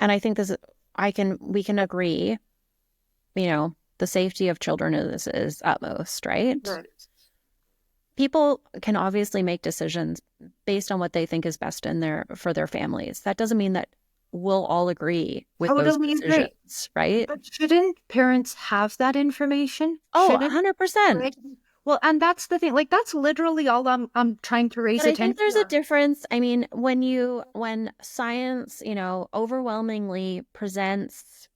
And I think we can agree, the safety of children is utmost, right? Right. People can obviously make decisions based on what they think is best for their families. That doesn't mean that we'll all agree with those Totally agree. decisions, right? But shouldn't parents have that information? Oh, Shouldn't 100%. right? Well, and that's the thing. Like that's literally all I'm trying to raise But I think attention there's a on. difference. I mean, when science, overwhelmingly presents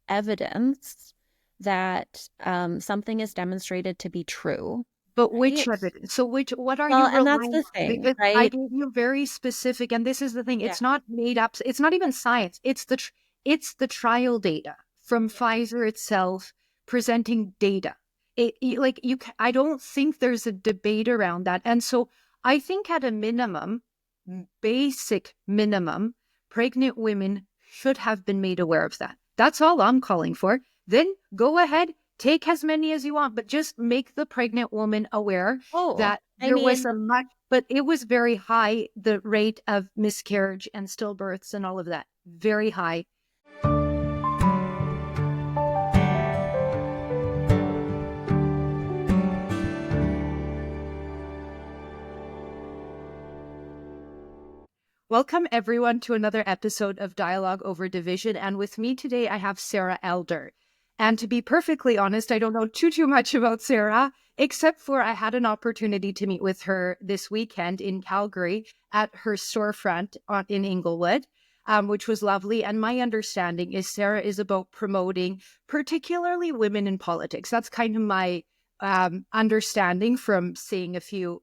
evidence that something is demonstrated to be true, But which right? evidence? So what are Well, you and that's relying the on? thing, Because I right? gave you very specific, and this is the thing. Yeah. It's not made up. It's not even science. It's the trial data from Yeah. Pfizer itself presenting data. Like I don't think there's a debate around that. And so I think at a minimum, basic minimum, pregnant women should have been made aware of that. That's all I'm calling for. Then go ahead, take as many as you want, but just make the pregnant woman aware Oh, that I there was mean, a much, but it was very high, the rate of miscarriage and stillbirths and all of that. Very high. Welcome, everyone, to another episode of Dialogue Over Division. And with me today, I have Sarah Elder. And to be perfectly honest, I don't know too much about Sarah, except for I had an opportunity to meet with her this weekend in Calgary at her storefront in Inglewood, which was lovely. And my understanding is Sarah is about promoting particularly women in politics. That's kind of my understanding from seeing a few,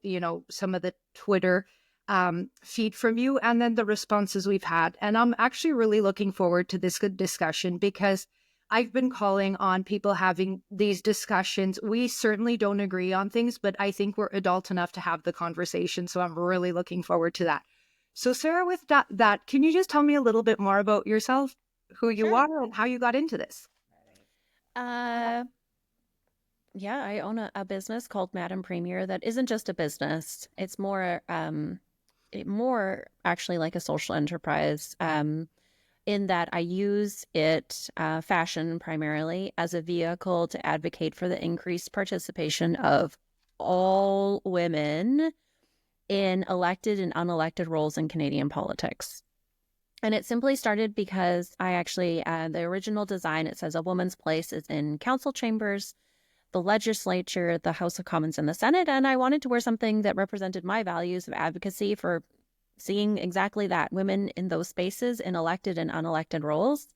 some of the Twitter feed from you and then the responses we've had. And I'm actually really looking forward to this good discussion because I've been calling on people having these discussions. We certainly don't agree on things, but I think we're adult enough to have the conversation. So I'm really looking forward to that. So, Sarah, with that, can you just tell me a little bit more about yourself, who you sure. are, and how you got into this? Uh, yeah, I own a business called Madam Premier that isn't just a business. It's more actually like a social enterprise. In that I use fashion primarily, as a vehicle to advocate for the increased participation of all women in elected and unelected roles in Canadian politics. And it simply started because the original design, it says a woman's place is in council chambers, the legislature, the House of Commons, and the Senate. And I wanted to wear something that represented my values of advocacy for seeing exactly that, women in those spaces in elected and unelected roles.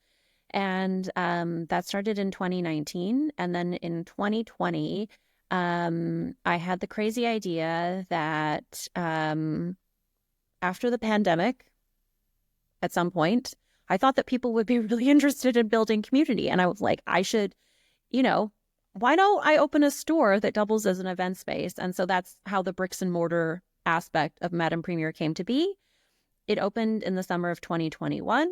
And that started in 2019. And then in 2020, I had the crazy idea that after the pandemic, at some point, I thought that people would be really interested in building community. And I was like, I should, you know, why don't I open a store that doubles as an event space? And so that's how the bricks and mortar aspect of Madame Premier came to be. It opened in the summer of 2021.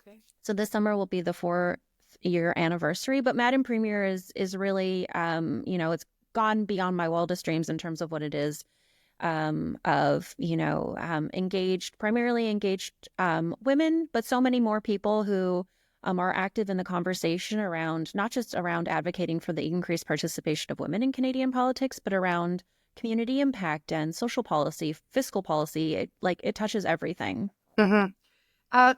Okay. So this summer will be the 4th-year anniversary. But Madame Premier is really, it's gone beyond my wildest dreams in terms of what it is, primarily engaged women, but so many more people who are active in the conversation around, not just around advocating for the increased participation of women in Canadian politics, but around community impact and social policy, fiscal policy. It touches everything. Mm-hmm.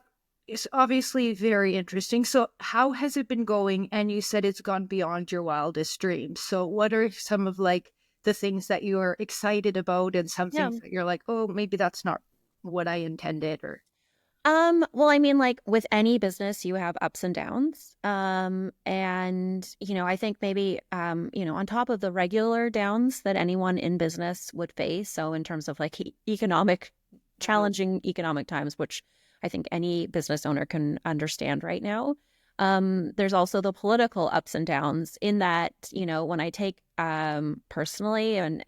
It's obviously very interesting. So, how has it been going? And you said it's gone beyond your wildest dreams. So, what are some of like the things that you are excited about, and some Yeah. things that you're like, oh, maybe that's not what I intended, or Well, I mean, like with any business, you have ups and downs. And, I think maybe, on top of the regular downs that anyone in business would face. So in terms of like Mhm. challenging economic times, which I think any business owner can understand right now. There's also the political ups and downs in that, when I take, personally and,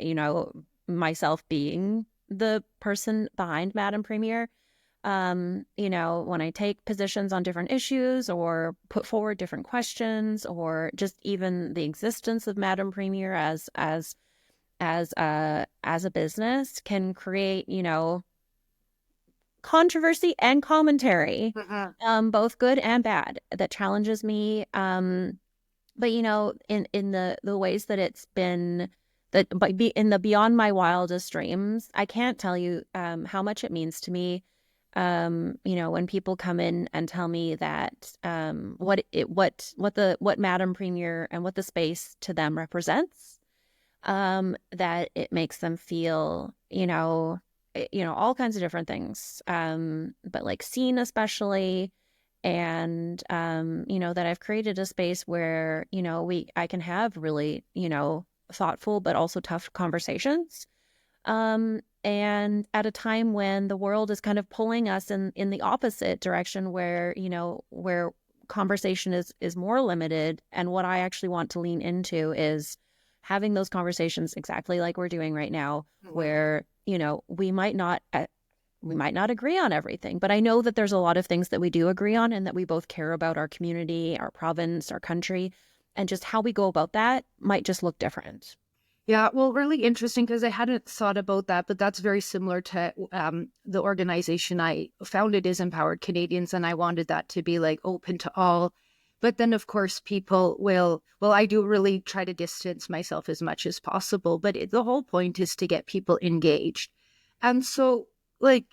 myself being the person behind Madam Premier, when I take positions on different issues or put forward different questions, or just even the existence of Madam Premier as a business can create, controversy and commentary, Mhm. both good and bad, that challenges me. But in the ways that it's been that but be in the beyond my wildest dreams, I can't tell you how much it means to me. When people come in and tell me that what Madam Premier and what the space to them represents, that it makes them feel, all kinds of different things, but like seen especially, and that I've created a space where I can have really thoughtful but also tough conversations, and at a time when the world is kind of pulling us in the opposite direction, where conversation is more limited, and what I actually want to lean into is having those conversations exactly like we're doing right now, Mhm. where we might not agree on everything, but I know that there's a lot of things that we do agree on, and that we both care about our community, our province, our country, and just how we go about that might just look different. Yeah, well, really interesting because I hadn't thought about that, but that's very similar to the organization I founded is Empowered Canadians, and I wanted that to be like open to all. But then, of course, people will, well, I do really try to distance myself as much as possible, but the whole point is to get people engaged. And so, like,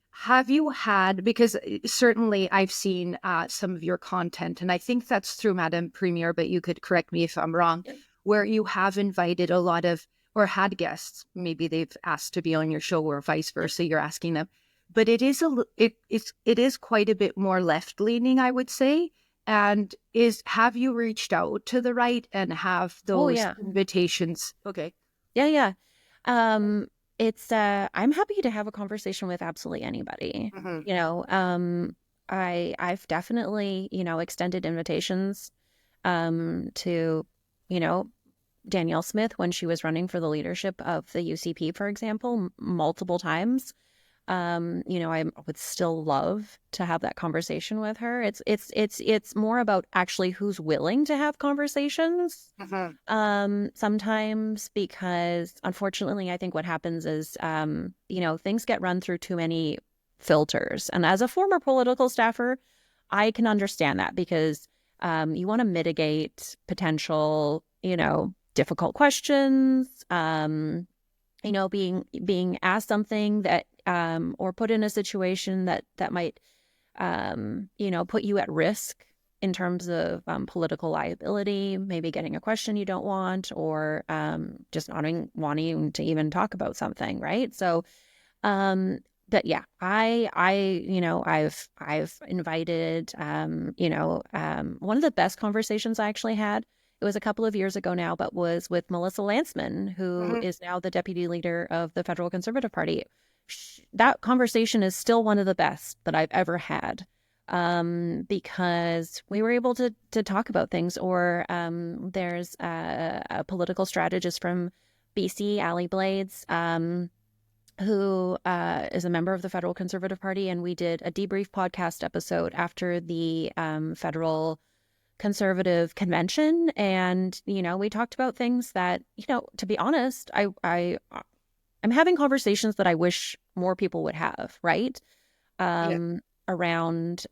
have you had, because certainly I've seen some of your content, and I think that's through Madam Premier, but you could correct me if I'm wrong, where you have invited a lot of or had guests, maybe they've asked to be on your show or vice versa, you're asking them, but it is quite a bit more left leaning, I would say. And is have you reached out to the right and have Oh those yeah. invitations? Okay. Yeah, yeah. Um, I'm happy to have a conversation with absolutely anybody. Hmm. I've definitely, extended invitations to, you know, Danielle Smith when she was running for the leadership of the UCP, for example, multiple times. I would still love to have that conversation with her. It's more about actually who's willing to have conversations, Hmm. sometimes, because unfortunately I think what happens is, things get run through too many filters. And as a former political staffer, I can understand that, because you want to mitigate potential, difficult questions, being asked something that, or put in a situation that might, put you at risk in terms of political liability, maybe getting a question you don't want, or just not wanting to even talk about something, right? So, um, but yeah, I've invited, one of the best conversations I actually had. It was a couple of years ago now, but was with Melissa Lantsman, who Hmm. is now the deputy leader of the Federal Conservative Party. That conversation is still one of the best that I've ever had, because we were able to talk about things. Or there's a political strategist from BC, Allie Blades, who is a member of the Federal Conservative Party, and we did a debrief podcast episode after the federal conservative convention. And we talked about things that, to be honest, I'm having conversations that I wish more people would have, right? Yeah. Around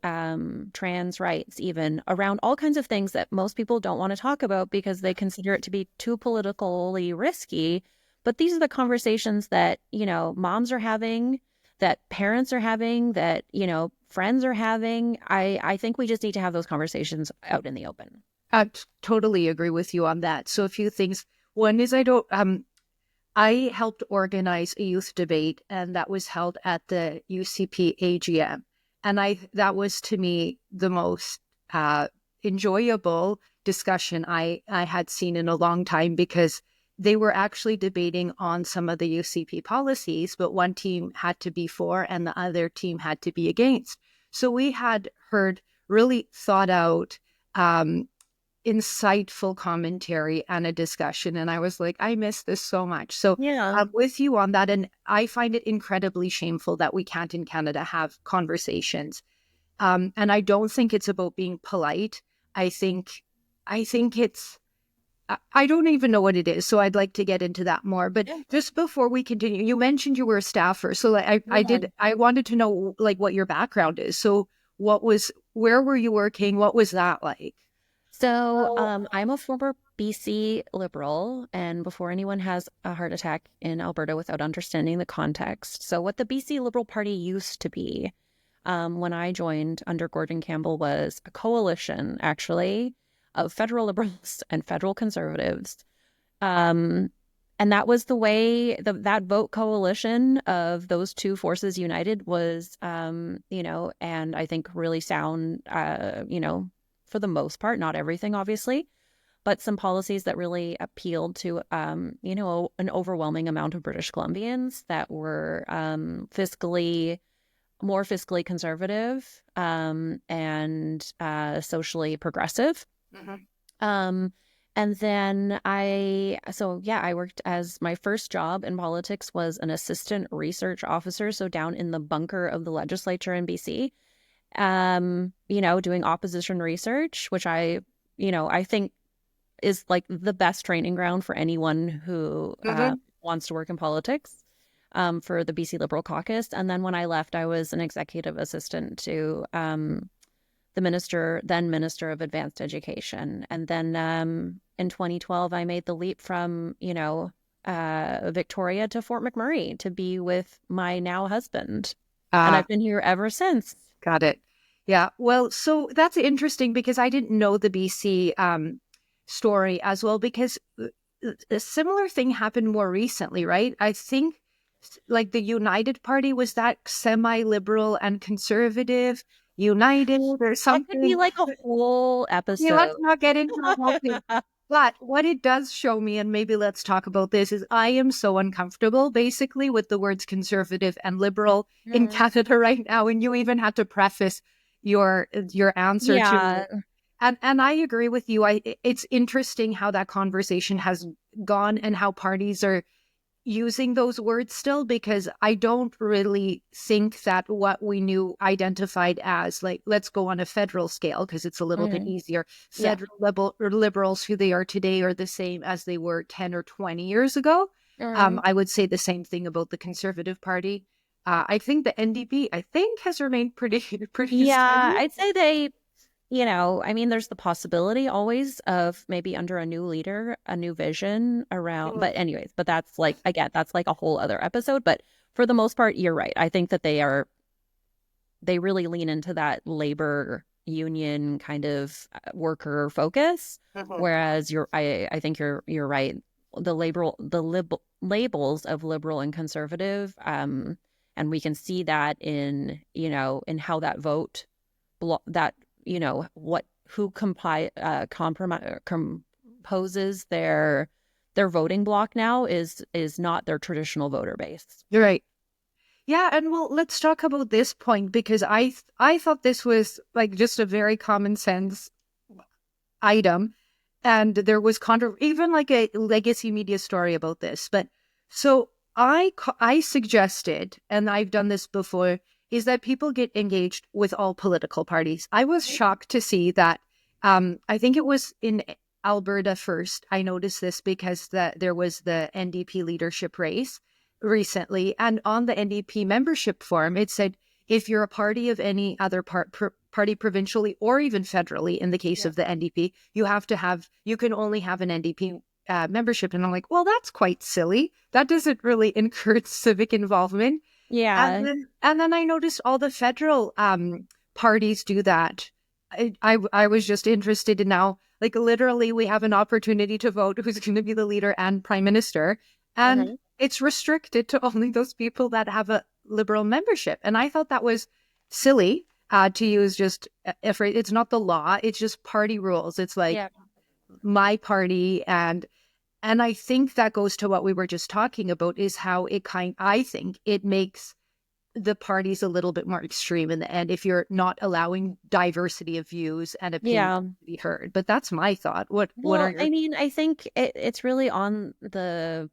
trans rights, even around all kinds of things that most people don't want to talk about because they consider it to be too politically risky. But these are the conversations that, moms are having, that parents are having, that, friends are having. I think we just need to have those conversations out in the open. Totally agree with you on that. So a few things. One is I helped organize a youth debate, and that was held at the UCP AGM. And that was to me the most uh, enjoyable discussion I had seen in a long time, because they were actually debating on some of the UCP policies, but one team had to be for and the other team had to be against. So we had heard really thought out, insightful commentary and a discussion. And I was like, I miss this so much. So Yeah. I'm with you on that. And I find it incredibly shameful that we can't in Canada have conversations. And I don't think it's about being polite. I think, I think it's, I don't even know what it is, so I'd like to get into that more. But Yeah. just before we continue, you mentioned you were a staffer, so like, Yeah. I wanted to know like what your background is. So where were you working? What was that like? So, I'm a former BC Liberal, and before anyone has a heart attack in Alberta without understanding the context. So, what the BC Liberal Party used to be when I joined under Gordon Campbell was a coalition, actually, of federal Liberals and federal Conservatives. Um, and that was the way that vote coalition of those two forces united was, and I think really sound, for the most part, not everything, obviously, but some policies that really appealed to, an overwhelming amount of British Columbians that were more fiscally conservative and socially progressive. Mhm. Um, and then I worked as my first job in politics was an assistant research officer. So down in the bunker of the legislature in BC, doing opposition research, which I think is like the best training ground for anyone who Mhm. wants to work in politics. For the BC Liberal Caucus. And then when I left, I was an executive assistant to then Minister of Advanced Education. And then in 2012, I made the leap from, Victoria to Fort McMurray to be with my now husband. And I've Ah, been here ever since. got it. Yeah. Well, so that's interesting because I didn't know the BC story as well because a similar thing happened more recently, right? I think like the United Party was that semi-liberal and conservative united or That could be something. like a whole Okay, let's episode. not get into the whole thing. But what it does show me, and maybe let's talk about this, is I am so uncomfortable basically with the words conservative and liberal in Mhm. Canada right now. And you even had to preface your answer to Yeah. it. And I agree with you. It's interesting how that conversation has gone and how parties are using those words still because I don't really think that what we knew identified as like let's go on a federal scale because it's a little bit Mhm. easier. Yeah. Federal liberals who they are today are the same as they were 10 or 20 years ago. Mhm. I would say the same thing about the Conservative Party. I think the NDP I think has remained pretty pretty Yeah, steady. I'd say I mean, there's the possibility always of maybe under a new leader, a new vision around. But, anyways, that's like, again, that's like a whole other episode. But for the most part, you're right. I think that they really lean into that labor union kind of worker focus. Mhm. Whereas I think you're right. Labels of liberal and conservative, and we can see that in how that vote that what who composes their voting block now is not their traditional voter base. You're right. Yeah, and well, let's talk about this point because I thought this was like just a very common sense item, and there was even like a legacy media story about this. But so I suggested, and I've done this before, is that people get engaged with all political parties. I was shocked to see that. I think it was in Alberta first. I noticed this because there was the NDP leadership race recently, and on the NDP membership form, it said if you're a party of any other party provincially or even federally, in the case Yeah. of the NDP, you can only have an NDP membership. And I'm like, well, that's quite silly. That doesn't really encourage civic involvement. Yeah. And then I noticed all the federal parties do that. I was just interested in now, like literally, we have an opportunity to vote who's going to be the leader and prime minister, and Mhm. it's restricted to only those people that have a liberal membership. And I thought that was silly to use just a phrase. It's not the law; it's just party rules. It's like Yeah. my party, and I think that goes to what we were just talking about is how I think it makes the parties a little bit more extreme in the end if you're not allowing diversity of views and opinions Yeah. to be heard. But that's my thought. What are Well, your I mean, I think it's really on the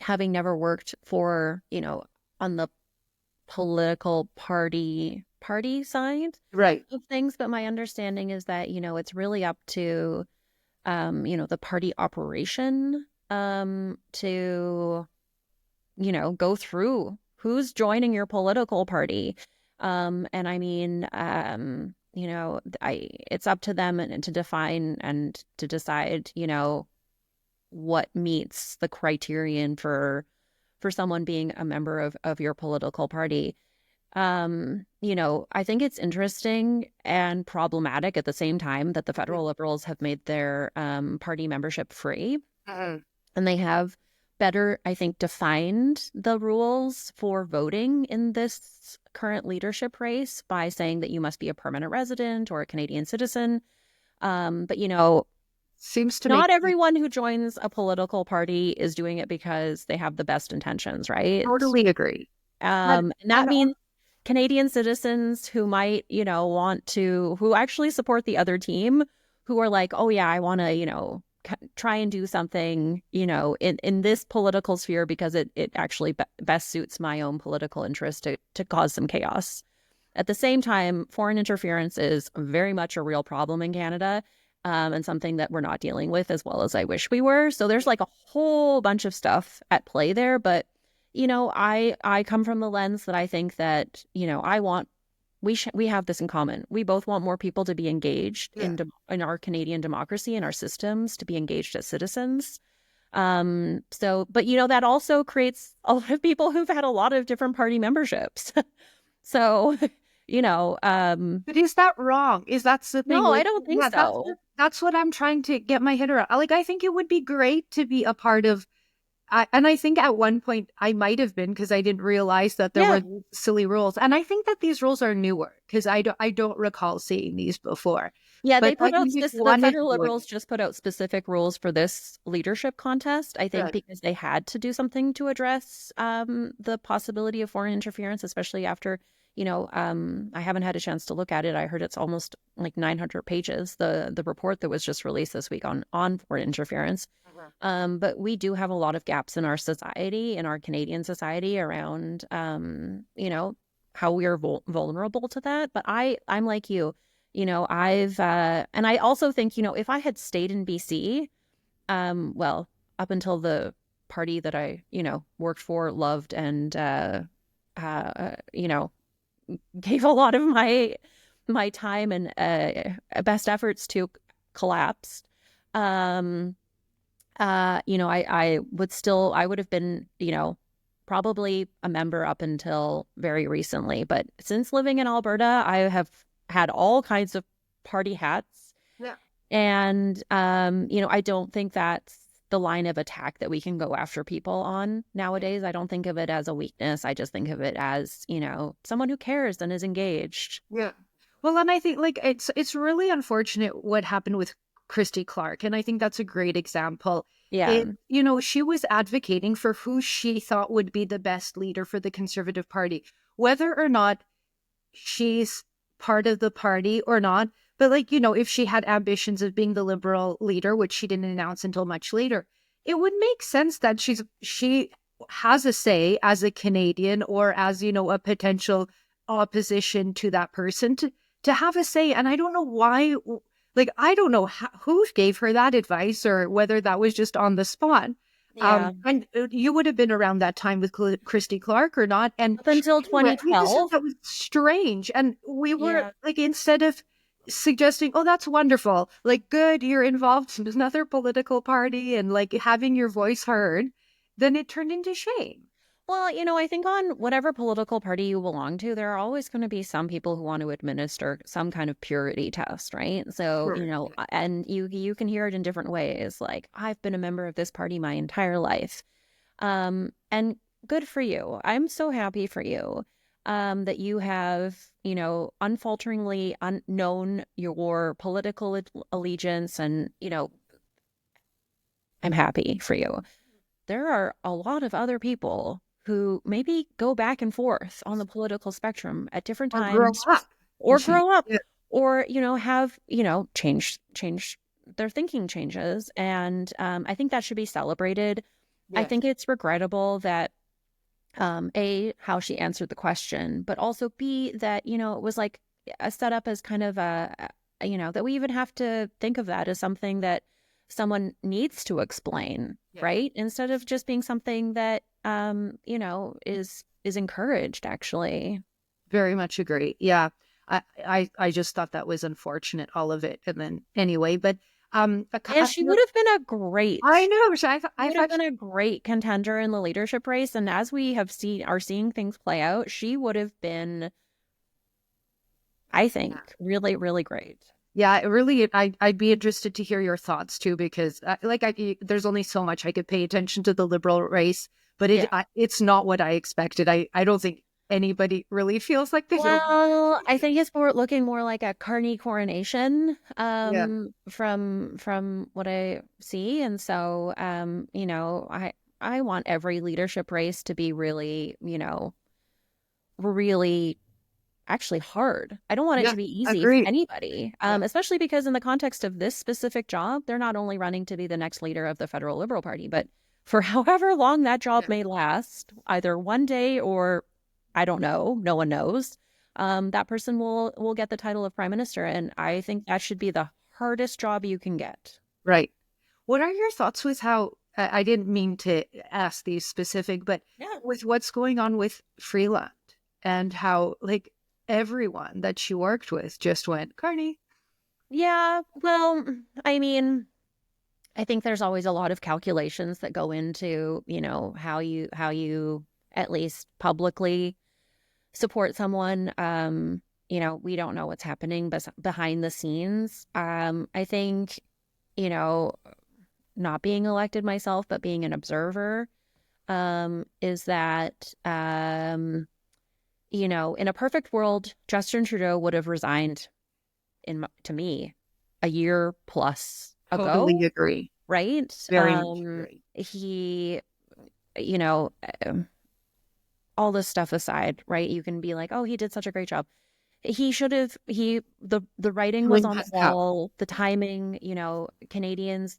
having never worked for, on the political party side right? of things, but my understanding is that, it's really up to the party operation, to, go through who's joining your political party. And I mean, it's up to them and to define and to decide, what meets the criterion for someone being a member of your political party. I think it's interesting and problematic at the same time that the federal liberals have made their party membership free. Mhm. And they have better, I think, defined the rules for voting in this current leadership race by saying that you must be a permanent resident or a Canadian citizen. But, Seems to make not everyone who joins a political party is doing it because they have the best intentions, right? totally agree. And that And means Canadian citizens who might, who actually support the other team, who are like, oh, yeah, I want to, try and do something, in this political sphere because it actually best suits my own political interest to cause some chaos. At the same time, foreign interference is very much a real problem in Canada, and something that we're not dealing with as well as I wish we were. So there's like a whole bunch of stuff at play there. But, I come from the lens that I think that, I want we have this in common. We both want more people to be engaged yeah. in our Canadian democracy and our systems, to be engaged as citizens. But that also creates a lot of people who've had a lot of different party memberships. So, you know, um, But is that wrong? Is that's the thing? no, I Like, don't think yeah, so. that's what I'm trying to get my head around. Like, I think it would be great to be a part of. And I think at one point I might have been because I didn't realize that there Yeah. were these silly rules. And I think that these rules are newer because I don't recall seeing these before. Yeah, they But I put out think if the one is federal doing liberals just put out specific rules for this leadership contest, I think it, because they had to do something to address the possibility of foreign interference, especially after, I haven't had a chance to look at it. I heard it's almost like 900 pages, the report that was just released this week on foreign interference. good. But we do have a lot of gaps in our society, in our Canadian society, around, how we are vulnerable to that. But I'm like you, and I also think, if I had stayed in BC, well, up until the party that I, worked for, loved, and, you know, gave a lot of my time and best efforts to collapsed. Um, I would have been, probably a member up until very recently. But since living in Alberta, I have had all kinds of party hats. Yeah. And, I don't think that's the line of attack that we can go after people on nowadays. I don't think of it as a weakness. I just think of it as, someone who cares and is engaged. Yeah. Well, and I think like it's really unfortunate what happened with Christy Clark, and I think that's a great example. Yeah. She was advocating for who she thought would be the best leader for the Conservative Party, whether or not she's part of the party or not. But like, if she had ambitions of being the Liberal leader, which she didn't announce until much later, it would make sense that she has a say as a Canadian or as, a potential opposition to that person to have a say. And I don't know why, like, I don't know who gave her that advice or whether that was just on the spot. Yeah. And you would have been around that time with Christy Clark or not. And Up until anyway, I just thought 2012. that was strange. And we were Yeah. like, instead of suggesting, oh, that's wonderful, like, good, you're involved in another political party and like having your voice heard, then it turned into shame. Well, I think on whatever political party you belong to, there are always going to be some people who want to administer some kind of purity test, right? So, Sure. and you can hear it in different ways. Like, I've been a member of this party my entire life. And good for you. I'm so happy for you. That you have, unfalteringly known your political allegiance, and, I'm happy for you. There are a lot of other people who maybe go back and forth on the political spectrum at different Or grow times, up. or grow up, Yeah. or, have, change their thinking changes. And I think that should be celebrated. I Yes. think it's regrettable that, A, how she answered the question, but also B, that, it was like a setup as kind of that we even have to think of that as something that someone needs to explain, Yeah. right? Instead of just being something that, is encouraged, actually. Very much agree. Yeah. I just thought that was unfortunate, all of it. And then anyway, but And she would have been a I great know. I would have thought, been a great contender in the leadership race. And as we are seeing things play out, she would have been, I think, really, really great. yeah, it really, I'd be interested to hear your thoughts too, because there's only so much I could pay attention to the liberal race, but Yeah. it's not what I expected. I don't think anybody really feels like they don't. Well, I think it's looking more like a Carney coronation, Yeah, from what I see. And so, I want every leadership race to be really, really actually hard. I don't want it yeah, to be easy for agreed. anybody, Yeah, especially because in the context of this specific job, they're not only running to be the next leader of the federal Liberal Party, but for however long that job yeah, may last, either one day or I don't know, no one knows, that person will get the title of prime minister, and I think that should be the hardest job you can get. right. What are your thoughts with how, I didn't mean to ask these specific, but Yeah. with what's going on with Freeland and how like everyone that she worked with just went, Carney. Yeah, well, I mean, I think there's always a lot of calculations that go into, how you at least publicly support someone. We don't know what's happening behind the scenes. I think, you know, not being elected myself, but being an observer, is that, in a perfect world, Justin Trudeau would have resigned to me a year plus Totally ago, agree. right? Very much agree. He, you know, um, all this stuff aside, right? You can be like, oh, he did such a great job. He should have, the writing was Doing on the that now. wall, the timing, Canadians,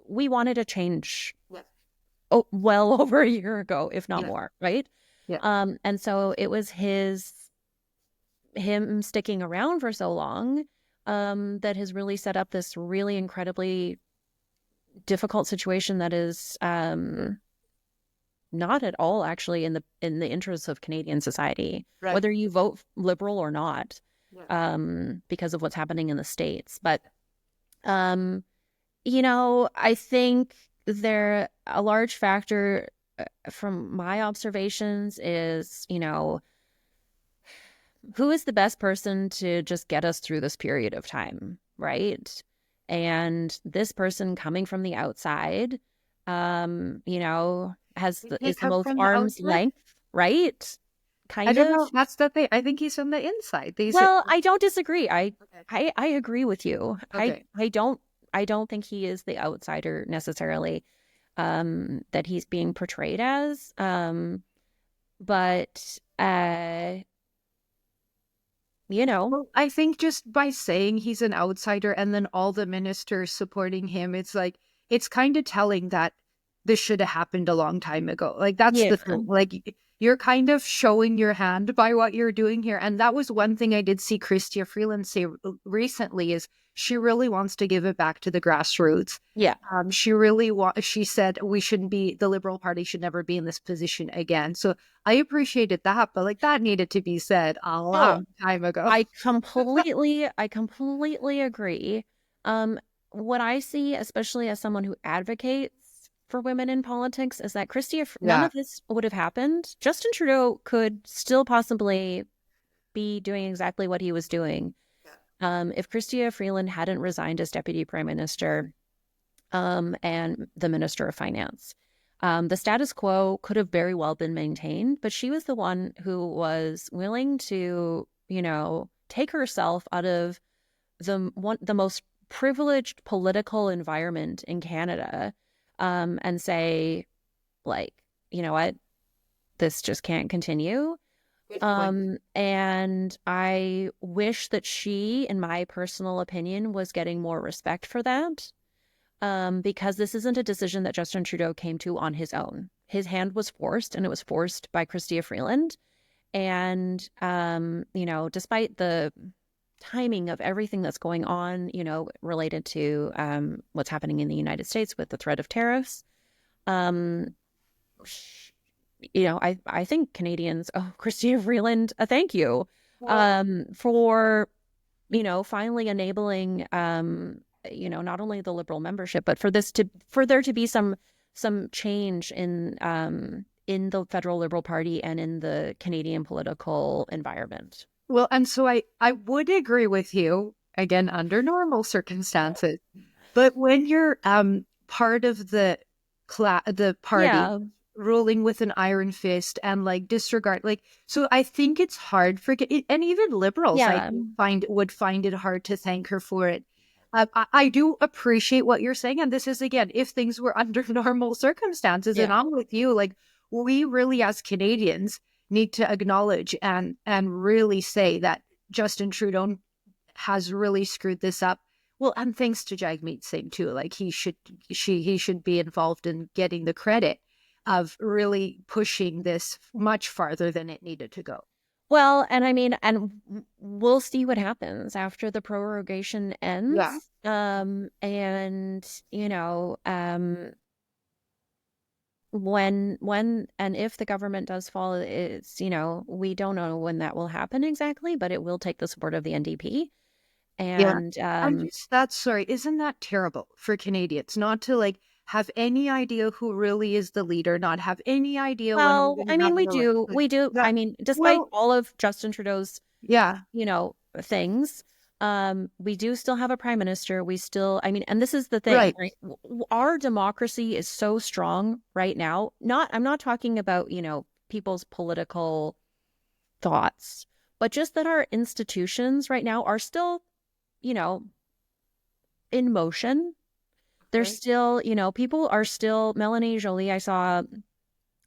we wanted a change, Yeah. well over a year ago, if not Yeah. more, right? Yeah. And so it was him sticking around for so long, that has really set up this really incredibly difficult situation that is, not at all actually in the interests of Canadian society, Right. whether you vote liberal or not, Yeah. because of what's happening in the States. But, um, I think a large factor, from my observations is, who is the best person to just get us through this period of time, right? And this person coming from the outside, They is the come most from the arm's outside. length, right? I Kind don't of. know. That's the thing. I think he's from the inside. They say, Well, I don't disagree. okay. I agree with you. Okay. I don't think he is the outsider necessarily, that he's being portrayed as. But, you know, Well, I think just by saying he's an outsider and then all the ministers supporting him, it's like, it's kind of telling that this should have happened a long time ago. Like, that's yeah, the thing. Like, you're kind of showing your hand by what you're doing here. And that was one thing I did see Chrystia Freeland say recently is she really wants to give it back to the grassroots. yeah. She said we shouldn't be, the Liberal Party should never be in this position again. So I appreciated that, but like that needed to be said a Oh, long time ago. I completely agree. Um, what I see, especially as someone who advocates for women in politics, is that none Yeah. of this would have happened. Justin Trudeau could still possibly be doing exactly what he was doing, if Chrystia Freeland hadn't resigned as deputy prime minister, and the minister of finance. The status quo could have very well been maintained, but she was the one who was willing to, take herself out of the most privileged political environment in Canada, and say, like, you know what, this just can't continue. Good point. And I wish that she, in my personal opinion, was getting more respect for that, because this isn't a decision that Justin Trudeau came to on his own. His hand was forced, and it was forced by Chrystia Freeland. And, despite the timing of everything that's going on, related to what's happening in the United States with the threat of tariffs. Um, I think Canadians, Christina Freeland, thank you Well, for, finally enabling, not only the Liberal membership, but for there to be some change in the federal Liberal Party and in the Canadian political environment. well, and so I would agree with you again under normal circumstances, but when you're part of the party Yeah, ruling with an iron fist and like disregard like so I think it's hard for and even liberals I yeah, think would find it hard to thank her for it. I do appreciate what you're saying, and this is again if things were under normal circumstances, and yeah. I'm with you. Like we really as Canadians need to acknowledge and really say that Justin Trudeau has really screwed this up. Well, and thanks to Jagmeet Singh too. Like he should be involved in getting the credit of really pushing this much farther than it needed to go. Well, and I mean, and we'll see what happens after the prorogation Yeah. ends. And when and if the government does fall, it's, we don't know when that will happen exactly, but it will take the support of the NDP. Yeah. And And just that's sorry, isn't that terrible for Canadians not to like have any idea who really is the leader, not have any idea when we're well, going I to mean, have an we election? do. Yeah. I mean, despite Well, all of Justin Trudeau's yeah. things. We do still have a prime minister. We still, I mean, and this is the thing, Right. right? Our democracy is so strong right now. I'm not talking about, people's political thoughts, but just that our institutions right now are still, you know, in motion. There's Okay. still, people are still, Melanie Jolie, I saw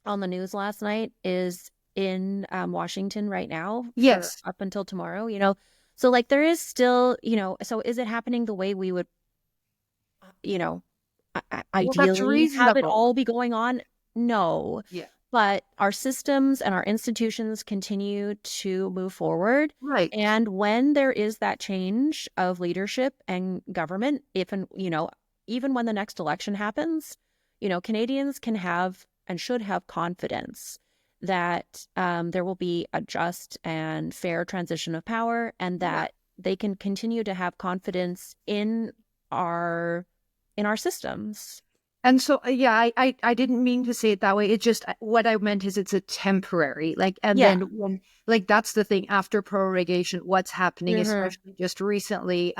on the news last night, is in Washington right now for Yes. up until tomorrow, So like there is still, so is it happening the way we would, you know, Well, that's ideally have it reasonable. all be going on? No. Yeah. But our systems and our institutions continue to move forward. Right. And when there is that change of leadership and government, if and, even when the next election happens, Canadians can have and should have confidence that there will be a just and fair transition of power, and Yeah. that they can continue to have confidence our in our systems. And so, yeah, I didn't mean to say it that way. It just, what I meant is it's a temporary, like, and Yeah. then when, like, that's the thing after prorogation, what's happening, Hmm. especially just recently,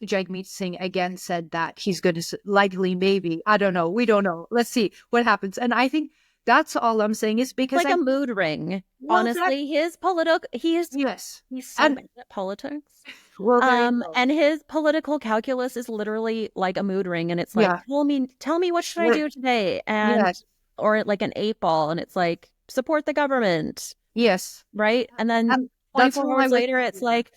Jagmeet Singh again said that he's going to likely, maybe, I don't know, we don't know. Let's see what happens. And I think that's all I'm saying is It's because like a mood ring. well, that, Honestly, his political yes. he's so And, bad at politics. well, there you go. And his political calculus is literally like a mood ring, and it's like, Yeah. tell me what should I We're, do today? And yes. or like an 8 ball, and it's like, support the government, Yes. right? And then And that's 24 all I hours was later, it's saying. like,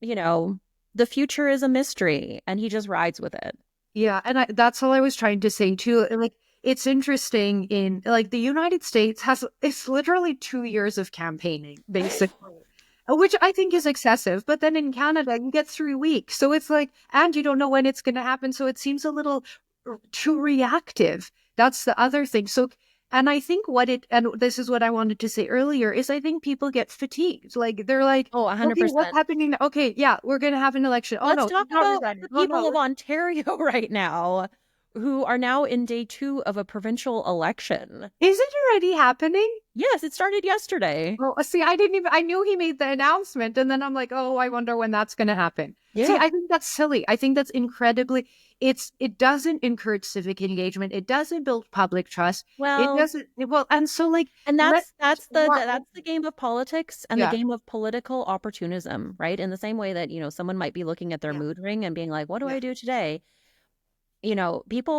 you know, the future is a mystery, and he just rides with it. Yeah, and that's all I was trying to say too. Like, it's interesting in like the United States has it's literally 2 years of campaigning, basically, which I think is excessive. But then in Canada, you get 3 weeks, so it's like, and you don't know when it's going to happen, so it seems a little too reactive. That's the other thing. So, and I think and this is what I wanted to say earlier, is I think people get fatigued. Like they're like, Oh, okay, what's 100%. happening now? Okay, yeah, we're going to have an election. Oh Let's no, talk he's not about resigning. the Oh people no. of Ontario right now who are now in day 2 of a provincial election. Is it already happening? Yes, it started yesterday. Well, see, I didn't even, I knew he made the announcement, and then I'm like, oh, I wonder when that's going to happen. See, Yeah. I think that's silly. I think that's incredibly, it doesn't encourage civic engagement. It doesn't build public trust. It Well, doesn't, well, and so like, and let, what, that's the game of politics and the yeah, game of political opportunism, right? In the same way that, someone might be looking at their yeah, mood ring and being like, what do yeah. I do today?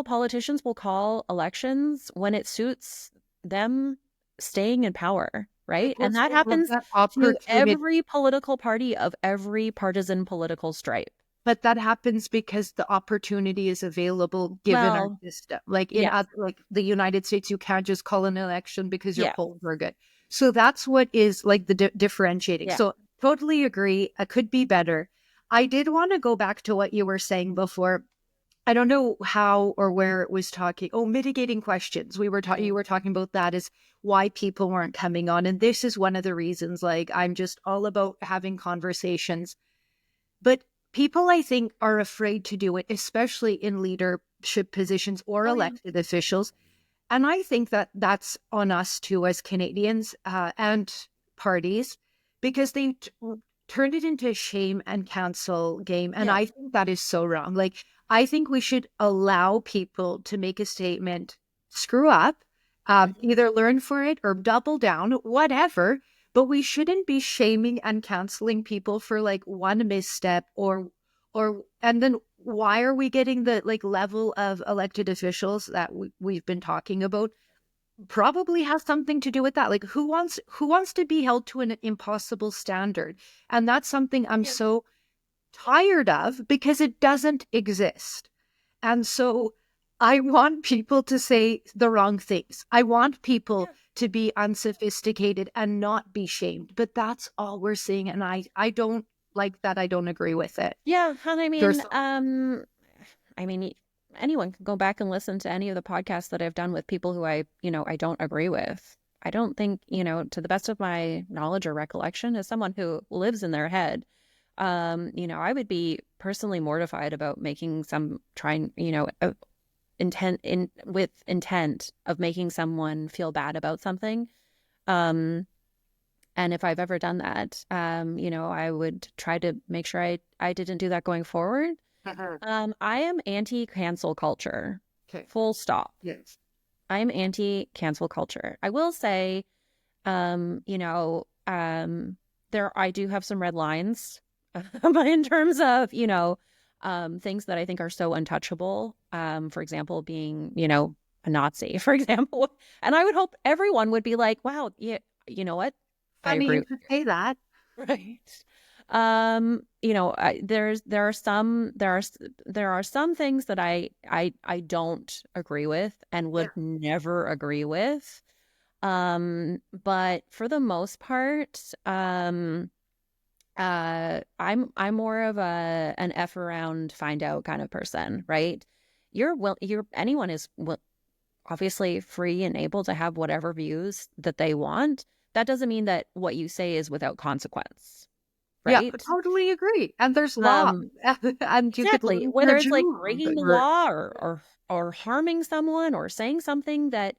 Politicians will call elections when it suits them staying in power, right? And Because that they have happens that to opportunity. every political party of every partisan political stripe. But that happens because the opportunity is available given our Well, system. Like in yes. other, like the United States, you can't just call an election because your Yeah. polls are good. So that's what is like the differentiating. Yeah. So Totally agree. It could be better. I did want to go back to what you were saying before. I don't know how or where it was talking. Oh, mitigating questions. We were talking. You were talking about that is why people weren't coming on, and this is one of the reasons. Like, I'm just all about having conversations, but people, I think, are afraid to do it, especially in leadership positions or Oh yeah. elected officials. And I think that that's on us too, as Canadians and parties, because they turned it into a shame and cancel game. And Yeah. I think that is so wrong. Like, I think we should allow people to make a statement, screw up, Mhm. either learn for it or double down, whatever. But we shouldn't be shaming and canceling people for like one misstep and then why are we getting the like level of elected officials that we've been talking about? Probably has something to do with that. Like, who wants to be held to an impossible standard? And that's something I'm Yeah. so tired of because it doesn't exist. And so I want people to say the wrong things. I want people Yeah. to be unsophisticated and not be shamed. But that's all we're seeing. And I don't like that. I don't agree with it. Yeah, and There's I mean, anyone can go back and listen to any of the podcasts that I've done with people who I don't agree with. I don't think, to the best of my knowledge or recollection, as someone who lives in their head, I would be personally mortified about making some trying, intent in with intent of making someone feel bad about something. Um, and if I've ever done that, I would try to make sure I didn't do that going forward. uh-huh. I am anti-cancel culture. Okay. Full stop. Yes. I'm anti-cancel culture. I will say, um, you know, um, I do have some red lines in terms of, things that I think are so untouchable. For example, being, a Nazi, for example. And I would hope everyone would be like, wow, yeah, you know what? I Funny agree you with could say that. right. There are some things that I don't agree with and Yeah. would never agree with. But for the most part, I'm more of an F around find out kind of person, right? Anyone is obviously free and able to have whatever views that they want. That doesn't mean that what you say is without consequence, Yeah, right? totally agree. And there's law, Um, and you could exactly. lose your Whether it's like job. breaking the Or law or harming someone or saying something that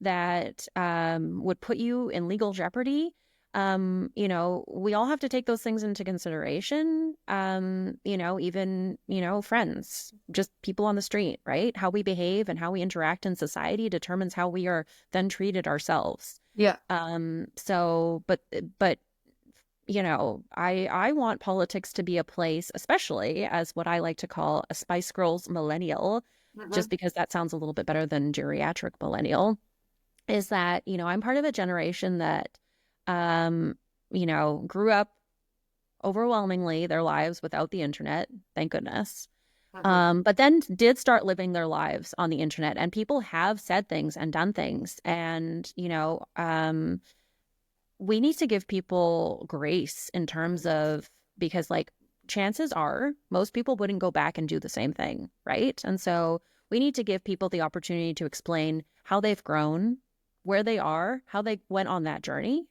would put you in legal jeopardy. We all have to take those things into consideration. Even, friends, just people on the street, right? How we behave and how we interact in society determines how we are then treated ourselves. yeah, But I want politics to be a place, especially as what I like to call a Spice Girls millennial, mhm, just because that sounds a little bit better than geriatric millennial, is that, I'm part of a generation that, grew up overwhelmingly their lives without the internet, thank goodness. mhm. But then did start living their lives on the internet, and people have said things and done things. And, we need to give people grace in terms of because like chances are most people wouldn't go back and do the same thing, right? And so we need to give people the opportunity to explain how they've grown, where they are, how they went on that journey.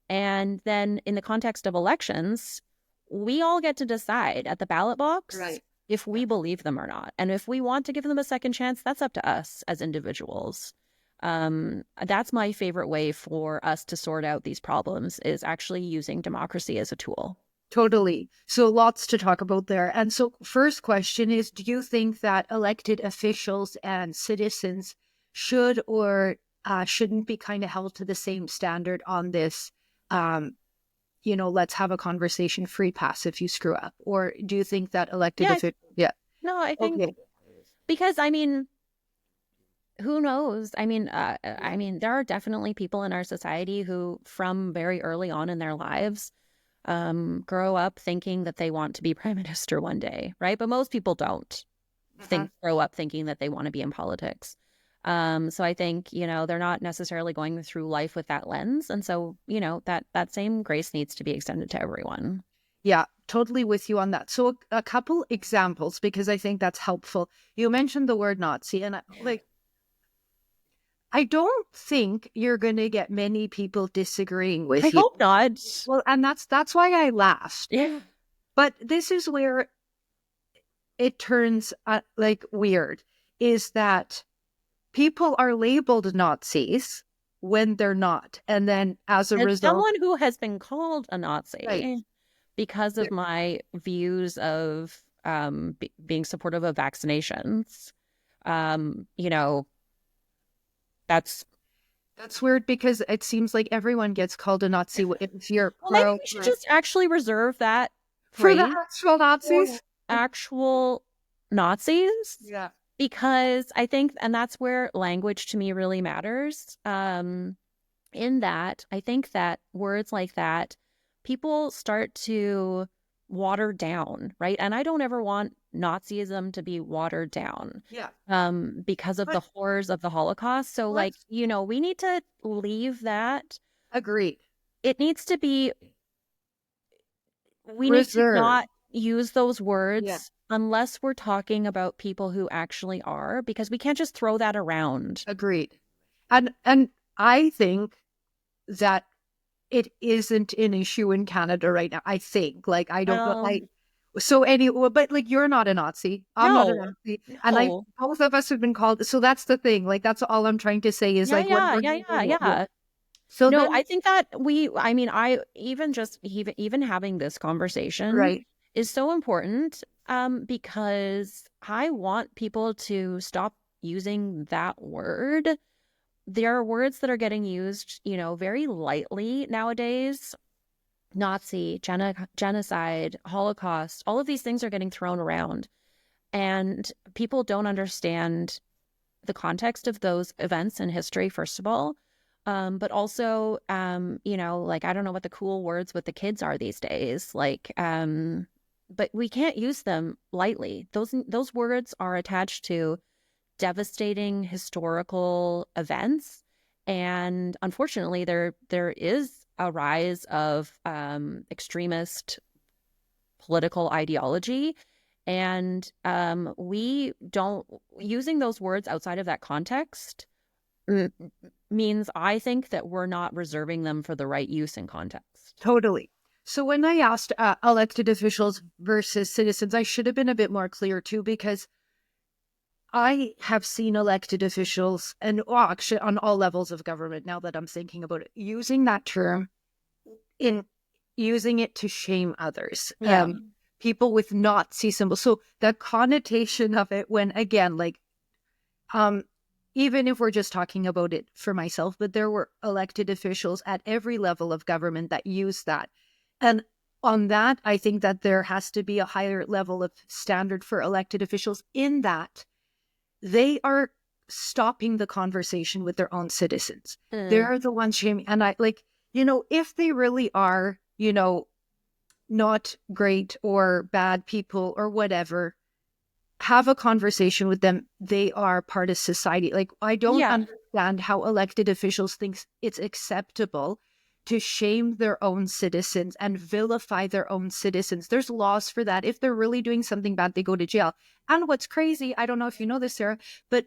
And then in the context of elections, we all get to decide at the ballot box Right. if we believe them or not. And if we want to give them a second chance, that's up to us as individuals. That's my favorite way for us to sort out these problems is actually using democracy as a tool. Totally. So lots to talk about there. And so, first question is, do you think that elected officials and citizens should or shouldn't be kind of held to the same standard on this? Um, let's have a conversation free pass if you screw up. Or do you think that elected Yeah, officials? Yeah. no, I think Okay. because I mean, who knows? I mean, there are definitely people in our society who, from very early on in their lives, grow up thinking that they want to be prime minister one day, right? But most people don't Uh-huh. grow up thinking that they want to be in politics. So I think, they're not necessarily going through life with that lens. And so, that same grace needs to be extended to everyone. Yeah, totally with you on that. So a couple examples, because I think that's helpful. You mentioned the word Nazi, and I don't think you're going to get many people disagreeing I with you. hope not. Well, and that's why I laughed. Yeah. But this is where it turns weird, is that people are labeled Nazis when they're not. And then as a As result, someone who has been called a right, Nazi because of my views of being supportive of vaccinations, um, you know, that's that's weird because it seems like everyone gets called a Nazi if you're well, maybe pro we should just actually reserve that for the phrase actual for Nazis. actual Nazis Yeah. because I think, and that's where language to me really matters. In that, I think that words like that, people start to water down, right? And I don't ever want Nazism to be watered down Yeah. because of the But horrors of the Holocaust. So, like, let's we need to leave that. agree. It needs to be, we need to Reserve. not use those Yeah. words unless we're talking about people who actually are, because we can't just throw that around. Agreed. And I think that it isn't an issue in Canada right now. I think. Like I don't know. Well, But like you're not a Nazi. I'm not a no, Nazi. And I no. both of us have been called. So that's the thing. Like that's all I'm trying to say is Yeah, like when yeah, we're yeah, yeah, using it. Yeah. yeah. So No, I then think that I mean, I even just even having this conversation right. is so important because I want people to stop using that word. There are words that are getting used, very lightly nowadays. Nazi, genocide, Holocaust, all of these things are getting thrown around. And people don't understand the context of those events in history, first of all. But also, like, I don't know what the cool words with the kids are these days. Like, but we can't use them lightly. Those words are attached to devastating historical events. And unfortunately, there is a rise of extremist political ideology. And we don't, using those words outside of that context mm, means I think that we're not reserving them for the right use in context. Totally. So when I asked elected officials versus citizens, I should have been a bit more clear too, because I have seen elected officials and actually on all levels of government, now that I'm thinking about it, using that term in using it to shame others, Yeah. people with Nazi symbols. So the connotation of it, when again, um, even if we're just talking about it for myself, but there were elected officials at every level of government that used that. And on that, I think that there has to be a higher level of standard for elected officials in that they are stopping the conversation with their own citizens. Mm. They're the ones shaming. And if they really are, not great or bad people or whatever, have a conversation with them. They are part of society. Like, I don't Yeah. understand how elected officials think it's acceptable to shame their own citizens and vilify their own citizens. There's laws for that. If they're really doing something bad, they go to jail. And what's crazy, I don't know if you know this, Sarah, but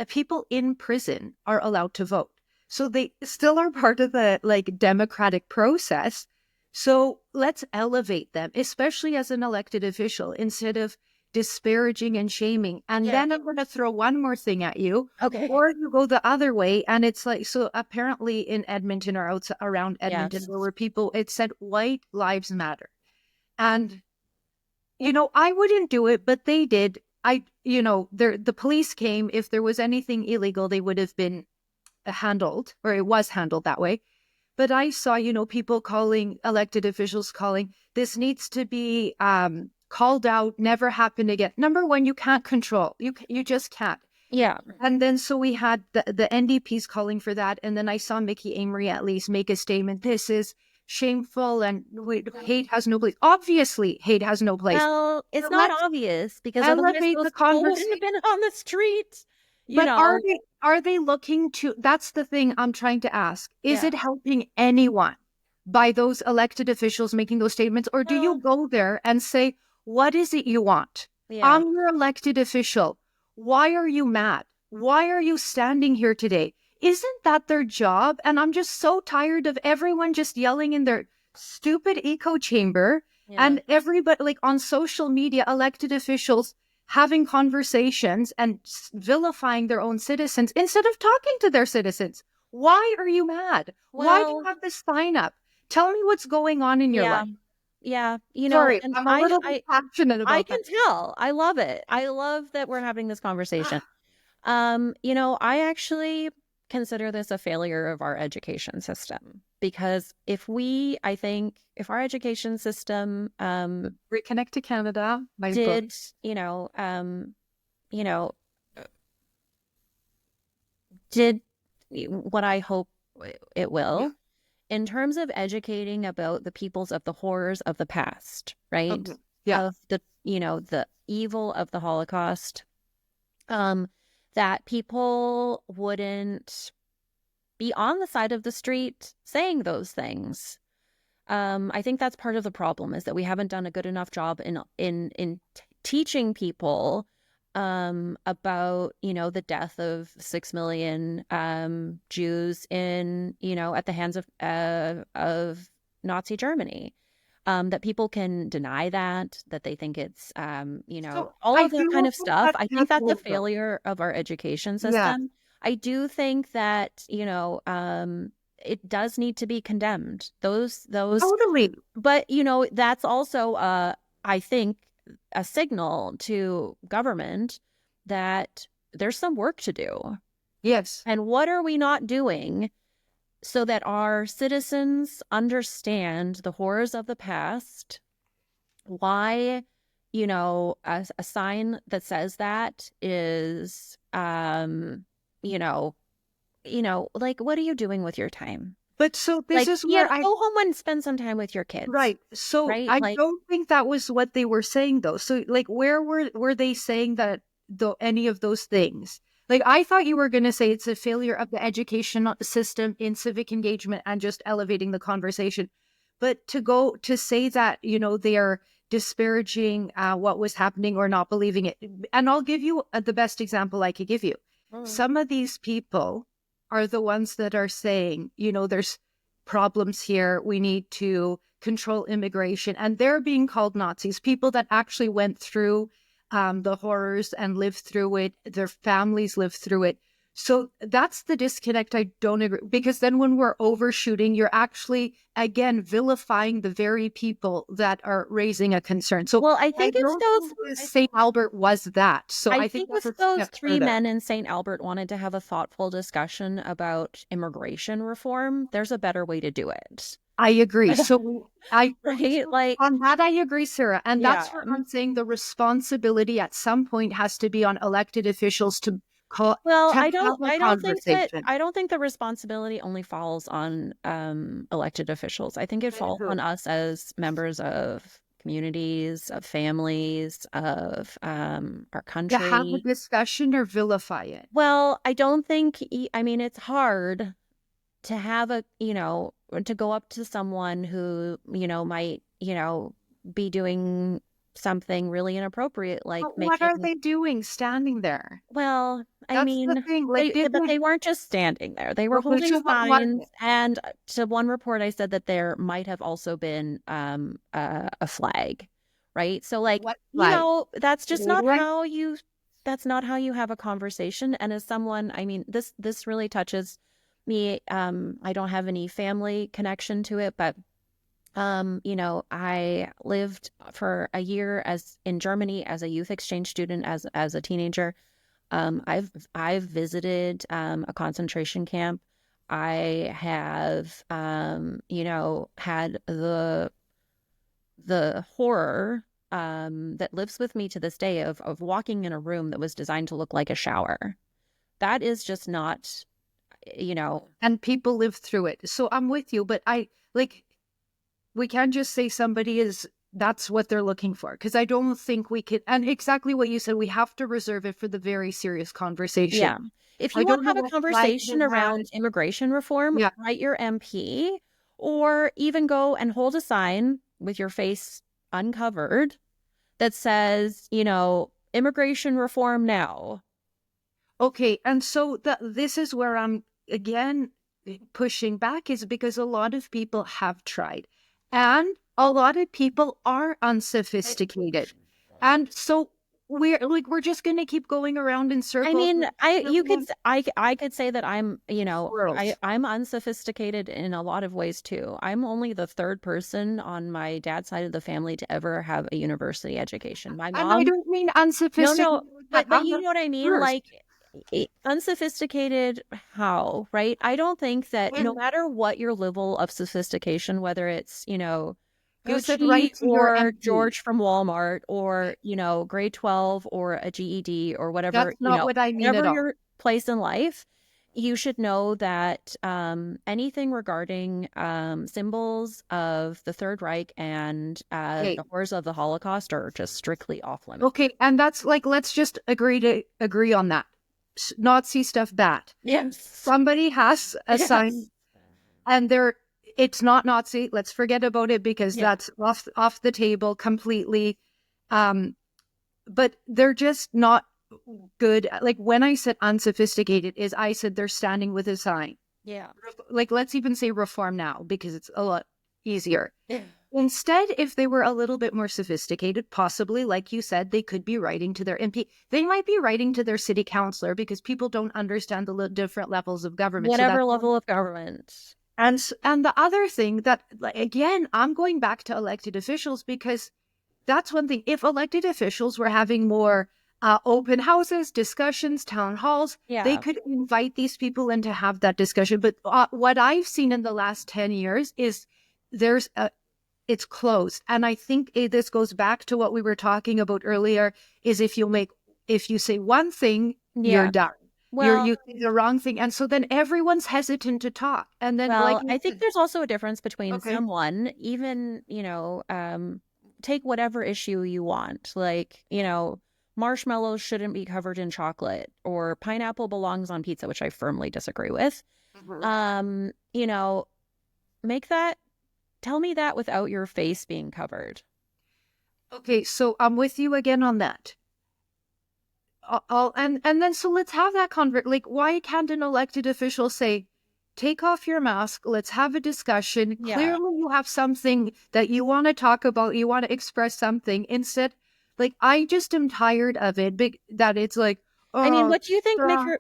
people in prison are allowed to vote. So they still are part of the democratic process. So let's elevate them, especially as an elected official, instead of disparaging and shaming. And Yeah. then I'm going to throw one more thing at you. Okay. Or you go the other way. And it's like, so apparently in Edmonton or around Edmonton, Yes. there were people, it said white lives matter. And I wouldn't do it, but they did. The police came. If there was anything illegal, they would have been handled, or it was handled that way. But I saw, people calling elected officials calling this needs to be called out, never happen again. Number one, you can't control. You just can't. Yeah. And then so we had the NDPs calling for that. And then I saw Mickey Amory at least make a statement. This is shameful and hate has no place. Obviously, hate has no place. Well, it's But not let's obvious because otherwise elevate those the people wouldn't have conversation. been on the street. you But know, are they looking to, that's the thing I'm trying to ask. Is yeah. it helping anyone by those elected officials making those statements? Or do you Well, go there and say, what is it you want? yeah. I'm your elected official. Why are you mad? Why are you standing here today? Isn't that their job? And I'm just so tired of everyone just yelling in their stupid echo chamber, Yeah. and everybody, like on social media, elected officials having conversations and vilifying their own citizens instead of talking to their citizens. Why are you mad? Why do you Well, have this sign up? Tell me what's going on in your yeah. life. Yeah. Sorry, And I'm a little bit passionate I about can that. tell. I love it. I love that we're having this conversation. I actually consider this a failure of our education system because I think if our education system Reconnect to Canada, my book. did, you know, did what I hope it Yeah. will in terms of educating about the peoples of the horrors of the past, right? Okay. Yeah. Of the evil of the Holocaust, um, that people wouldn't be on the side of the street saying those things. I think that's part of the problem is that we haven't done a good enough job in teaching people about the death of 6 million Jews at the hands of Nazi Germany. That people can deny that they think it's So all I of that kind do of think stuff. that's I think that's a happening though. failure of our education Yeah. system. I do think that it does need to be condemned. Those Totally. But that's also I think a signal to government that there's some work to do. Yes. And what are we not doing so that our citizens understand the horrors of the past? Why, a sign that says that is like, what are you doing with your time? But so this Like, is where I go home and spend some time with your kids, right. So right? I Like, don't think that was what they were saying though. So like where were they saying that any of those things? Like I thought you were going to say it's a failure of the educational system in civic engagement and just elevating the conversation. But to go to say that, they are disparaging what was happening or not believing it. And I'll give you the best example I could give you. mm, Some of these people are the ones that are saying, there's problems here. We need to control immigration. And they're being called Nazis, people that actually went through the horrors and lived through it. Their families lived through it. So that's the disconnect. I don't agree. Because then when we're overshooting, you're actually, again, vilifying the very people that are raising a concern. So well, I don't think I, St. Albert was that. So I I think think that's if a those step three further. men in St. Albert wanted to have a thoughtful discussion about immigration reform, there's a better way to do it. I agree. So I Right? Like, on that I agree, Sarah. And yeah. that's where I'm saying the responsibility at some point has to be on elected officials to call Well, to have a conversation. I don't think the responsibility only falls on elected officials. I think it Then falls who? on us as members of communities, of families, of our To have a country. discussion or vilify it. Well, I don't think, I mean, it's hard to have to go up to someone who, might, be doing something really inappropriate, like But what are making, they doing standing there? well, I That's the mean, thing. Like, did but they? they weren't just standing there. They were holding What? signs. And to one report, I said that there might have also been a flag, right? So, like, What flag? Right. that's not how you have a conversation. And as someone, I mean, this really touches me. I don't have any family connection to it, but I lived for a year as in Germany as a youth exchange student as a teenager. I've visited a concentration camp. I have had the horror that lives with me to this day of walking in a room that was designed to look like a shower. That is just not, you know, And people live through it. So I'm with you, but I like we can't just say somebody is That's what they're looking for. Because I don't think we could, and exactly what you said, we have to reserve it for the very serious conversation. Yeah. If I you want don't to know have a what flight conversation they had. around immigration reform, Yeah. write your MP or even go and hold a sign with your face uncovered that says, immigration reform now. Okay. And so this is where I'm again pushing back, is because a lot of people have tried, and a lot of people are unsophisticated. And so we're just going to keep going around in I circles mean, with I you could everyone I could say that I'm, squirrels. I'm unsophisticated in a lot of ways too. I'm only the third person on my dad's side of the family to ever have a university education. My And I mom, don't mean no, unsophisticated to but have you a know what I mean? first. Like unsophisticated how, right? I don't think that no And matter what your level of sophistication, whether it's, who said Gucci right to your or MP? George from Walmart or, grade 12 or a GED or whatever, That's not what I mean at whatever all. your place in life, you should know that anything regarding symbols of the Third Reich and Okay. the horrors of the Holocaust are just strictly off limits. Okay. And that's like, let's just agree on that. Nazi stuff bad. Yes. Somebody has a sign Yes. and it's not Nazi. Let's forget about it because Yeah. that's off the table completely. Um, but they're just not good. Like when I said unsophisticated, is I said they're standing with a sign. Yeah. Like let's even say reform now because it's a lot easier. Yeah. Instead, if they were a little bit more sophisticated, possibly, like you said, they could be writing to their MP. They might be writing to their city councilor because people don't understand the different levels of government. So Whatever that's one. level of government. And the other thing that, like, again, I'm going back to elected officials because that's one thing. If elected officials were having more open houses, discussions, town halls, they Yeah. could invite these people in to have that discussion. But what I've seen in the last 10 years is there's a it's closed. And I think this goes back to what we were talking about earlier, is if you say one thing, you're Yeah. done. Well, You say the wrong thing. And so then everyone's hesitant to talk. And then like well, you I think said, there's also a difference between okay. someone, even, take whatever issue you want. Like, marshmallows shouldn't be covered in chocolate or pineapple belongs on pizza, which I firmly disagree with. Mhm. Um, you know, make that, tell me that without your face being covered. Okay, so I'm with you again on that. And then so let's have that like why can't an elected official say, take off your mask, let's have a discussion. Yeah. Clearly you have something that you want to talk about, you want to express something. Instead, like I just am tired of it that it's like, I mean, oh, what do you think uh,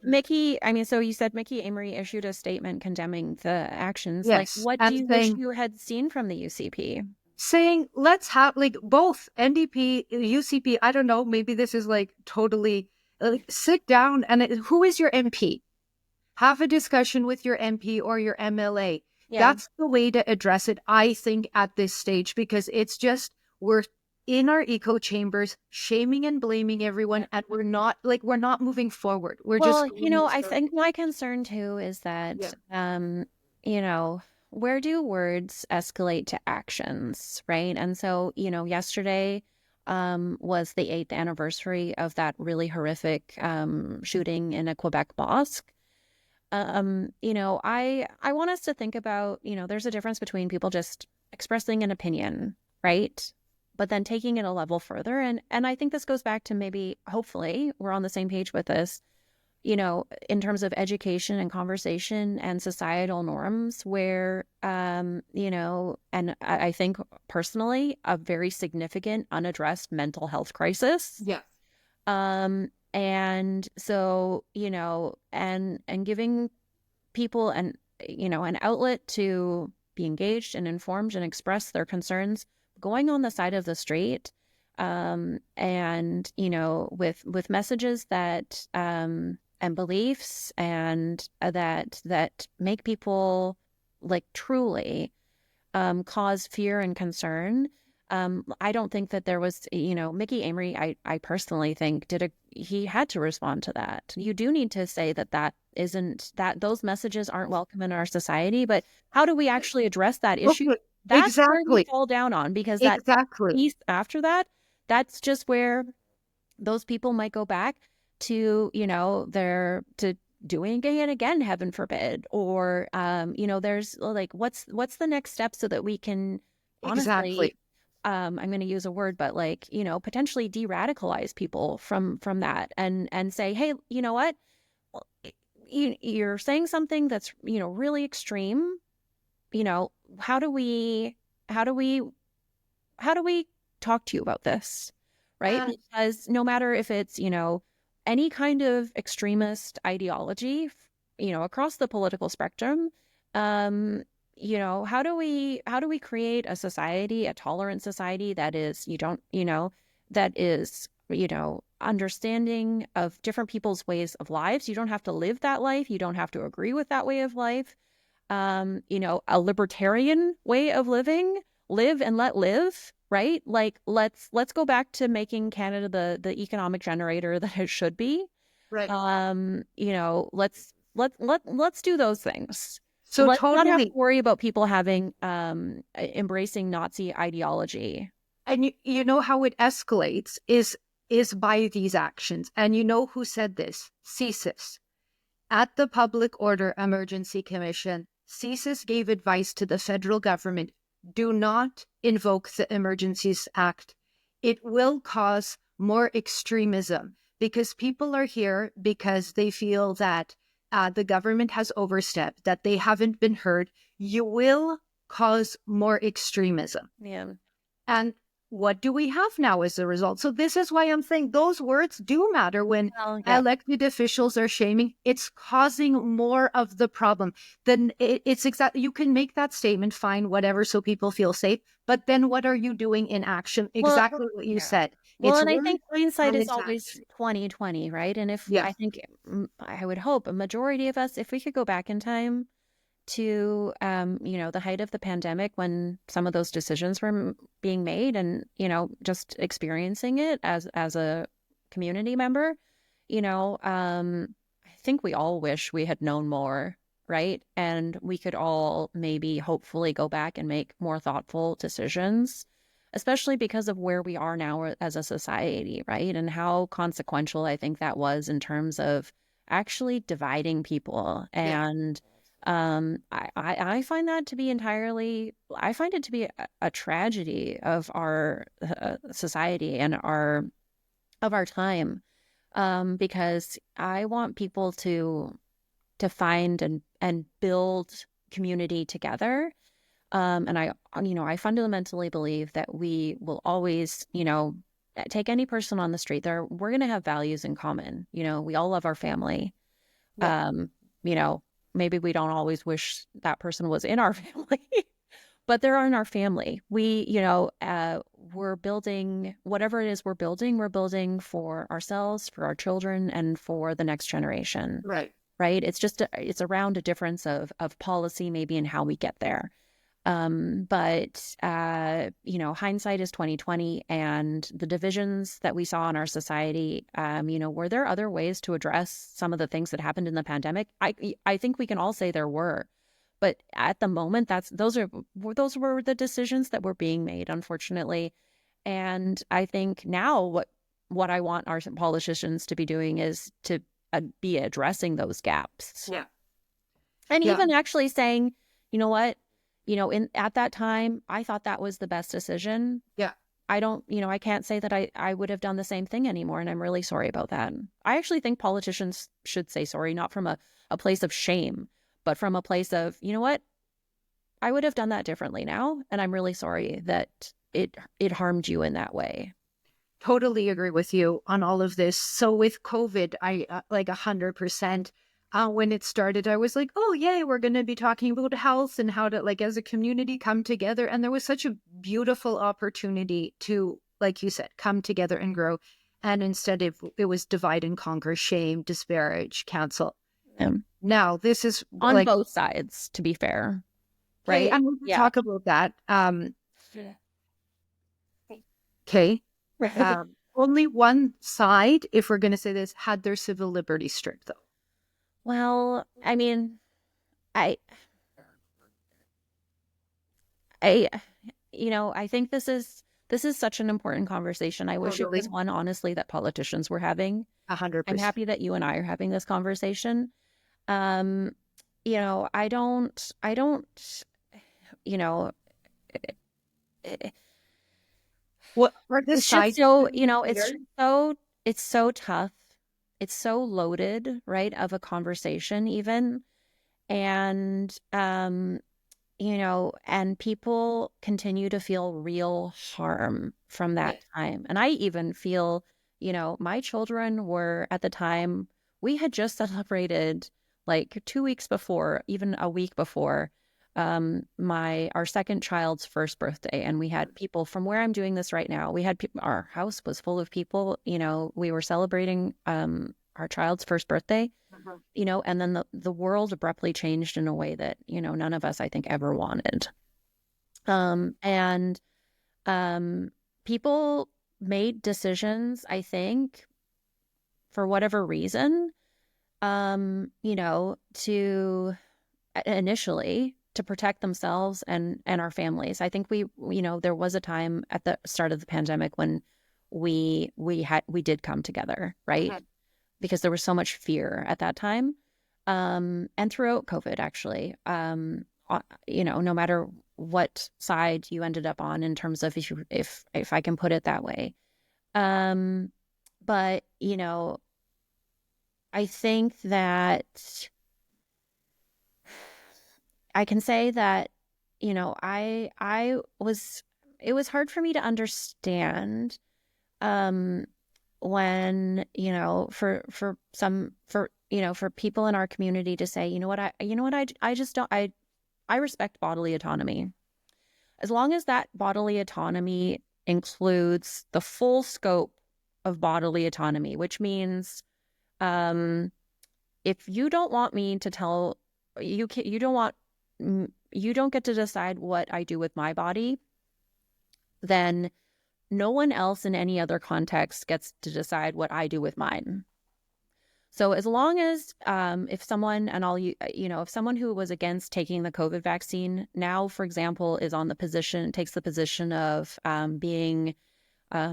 I mean, so you said Mickey Amory issued a statement condemning the actions. Like, yes, what do and you wish saying you had seen from the UCP? let's have like both NDP, UCP, I don't know, maybe this is like totally like sit down and who is your MP? Have a discussion with your MP or your MLA. Yeah. That's the way to address it, I think, at this stage, because it's just we're in our echo chambers, shaming and blaming everyone, and we're not moving forward. We're just Well, going in I circles. think my concern too is Yeah. that, you know, where do words escalate to actions, right? And so, yesterday, was the 8th anniversary of that really horrific, shooting in a Quebec mosque. I want us to think about, there's a difference between people just expressing an opinion, right? But then taking it a level further. And I think this goes back to maybe, hopefully, we're on the same page with this, in terms of education and conversation and societal norms, where, and I think personally, a very significant unaddressed mental health crisis. Yeah. And so, and giving people an outlet to be engaged and informed and express their concerns, going on the side of the street, and with messages that and beliefs and that make people like truly cause fear and concern. I don't think that there was, Mickey Amory, I personally think he had to respond to that. You do need to say that isn't, that those messages aren't welcome in our society, but how do we actually address that issue? Okay. That's where we Exactly. fall down on, because that Exactly. piece after that, that's just where those people might go back to, their to doing it again, heaven forbid. Or there's like, what's the next step so that we can honestly, Exactly. I'm going to use a word, but like, potentially de-radicalize people from that, and say, hey, you know what? Well, you're saying something that's, really extreme. You know, how do we, how do we how do we talk to you about this? Right? And Because no matter if it's, any kind of extremist ideology, across the political spectrum, um, how do we create a society, a tolerant society that is, you don't, that is, understanding of different people's ways of lives. You don't have to live that life. You don't have to agree with that way of life. A libertarian way of living, live and let live, right? Like, let's go back to making Canada the economic generator that it should be. right. Let's do those things. So Let's not have to totally. worry about people having embracing Nazi ideology. And you know how it escalates is by these actions. And you know who said this? CSIS. At the Public Order Emergency Commission, CSIS gave advice to the federal government: do not invoke the Emergencies Act. It will cause more extremism because people are here because they feel that the government has overstepped, that they haven't been heard. You will cause more extremism. Yeah. And what do we have now as a result? So this is why I'm saying those words do matter when Well, yeah. elected officials are shaming. It's causing more of the problem. Then it's exactly, you can make that statement, fine, whatever, so people feel safe. But then what are you doing in action? Well, Exactly what you yeah. said. Well, It's and I words think hindsight and is it's always action. 2020, right? And if Yeah. I think, I would hope a majority of us, if we could go back in time to, the height of the pandemic, when some of those decisions were being made, and, just experiencing it as a community member, I think we all wish we had known more, right? And we could all maybe hopefully go back and make more thoughtful decisions, especially because of where we are now as a society, right? And how consequential I think that was in terms of actually dividing people. Yeah. And I find that to be I find it to be a tragedy of our society and of our time, because I want people to find and build community together. And I fundamentally believe that we will always, take any person on the street there. We're going to have values in common. We all love our family. Yeah. Um, you know, Maybe we don't always wish that person was in our family, but they're in our family. We're building whatever it is we're building for ourselves, for our children, and for the next generation, Right. right? It's around a difference of policy, maybe, in how we get there. But hindsight is 2020, and the divisions that we saw in our society, were there other ways to address some of the things that happened in the pandemic? I think we can all say there were, but at the moment, those were the decisions that were being made, unfortunately. And I think now what I want our politicians to be doing is to be addressing those gaps, Yeah. and Yeah. even actually saying, you know what, in at that time, I thought that was the best decision. Yeah. I don't, I can't say that I would have done the same thing anymore. And I'm really sorry about that. I actually think politicians should say sorry, not from a place of shame, but from a place of, you know what, I would have done that differently now. And I'm really sorry that it harmed you in that way. Totally agree with you on all of this. So with COVID, I like 100%. When it started, I was like, oh, yay, we're going to be talking about health and how to, like, as a community, come together. And there was such a beautiful opportunity to, like you said, come together and grow. And instead, it was divide and conquer, shame, disparage, cancel. Um, Now, this is on like, both sides, to be fair, okay, right? I'm going to Yeah. talk about that. Okay. Only one side, if we're going to say this, had their civil liberties stripped, though. Well, I mean, I I, I think this is such an important conversation. I wish it Totally. was one, honestly, that politicians were having. I'm 100%. happy that you and I are having this conversation. Um, I don't, you know, it, What are the it's just sides so, to be clear? it's so tough. It's so loaded, right, of a conversation even. And and people continue to feel real harm from Yeah. that time. And I even feel, my children were at the time, we had just celebrated like 2 weeks before, even a week before, my our second child's first birthday, and we had people from where I'm doing this right now. We had people, our house was full of people. We were celebrating our child's first birthday, Mhm. and then the world abruptly changed in a way that, none of us, I think, ever wanted. And um, People made decisions, I think, for whatever reason, to initially to protect themselves and our families. I think there was a time at the start of the pandemic when we did come together, right? Mhm. Because there was so much fear at that time. And throughout COVID, actually, no matter what side you ended up on in terms of if I can put it that way. Um, but I think that I can say that, I was it was hard for me to understand um when for people in our community to say, I just don't, I respect bodily autonomy, as long as that bodily autonomy includes the full scope of bodily autonomy, which means um if you don't want me to tell you don't want you don't get to decide what I do with my body, then no one else in any other context gets to decide what I do with mine. So as long as if someone and all if someone who was against taking the COVID vaccine now, for example, is on the position takes the position of being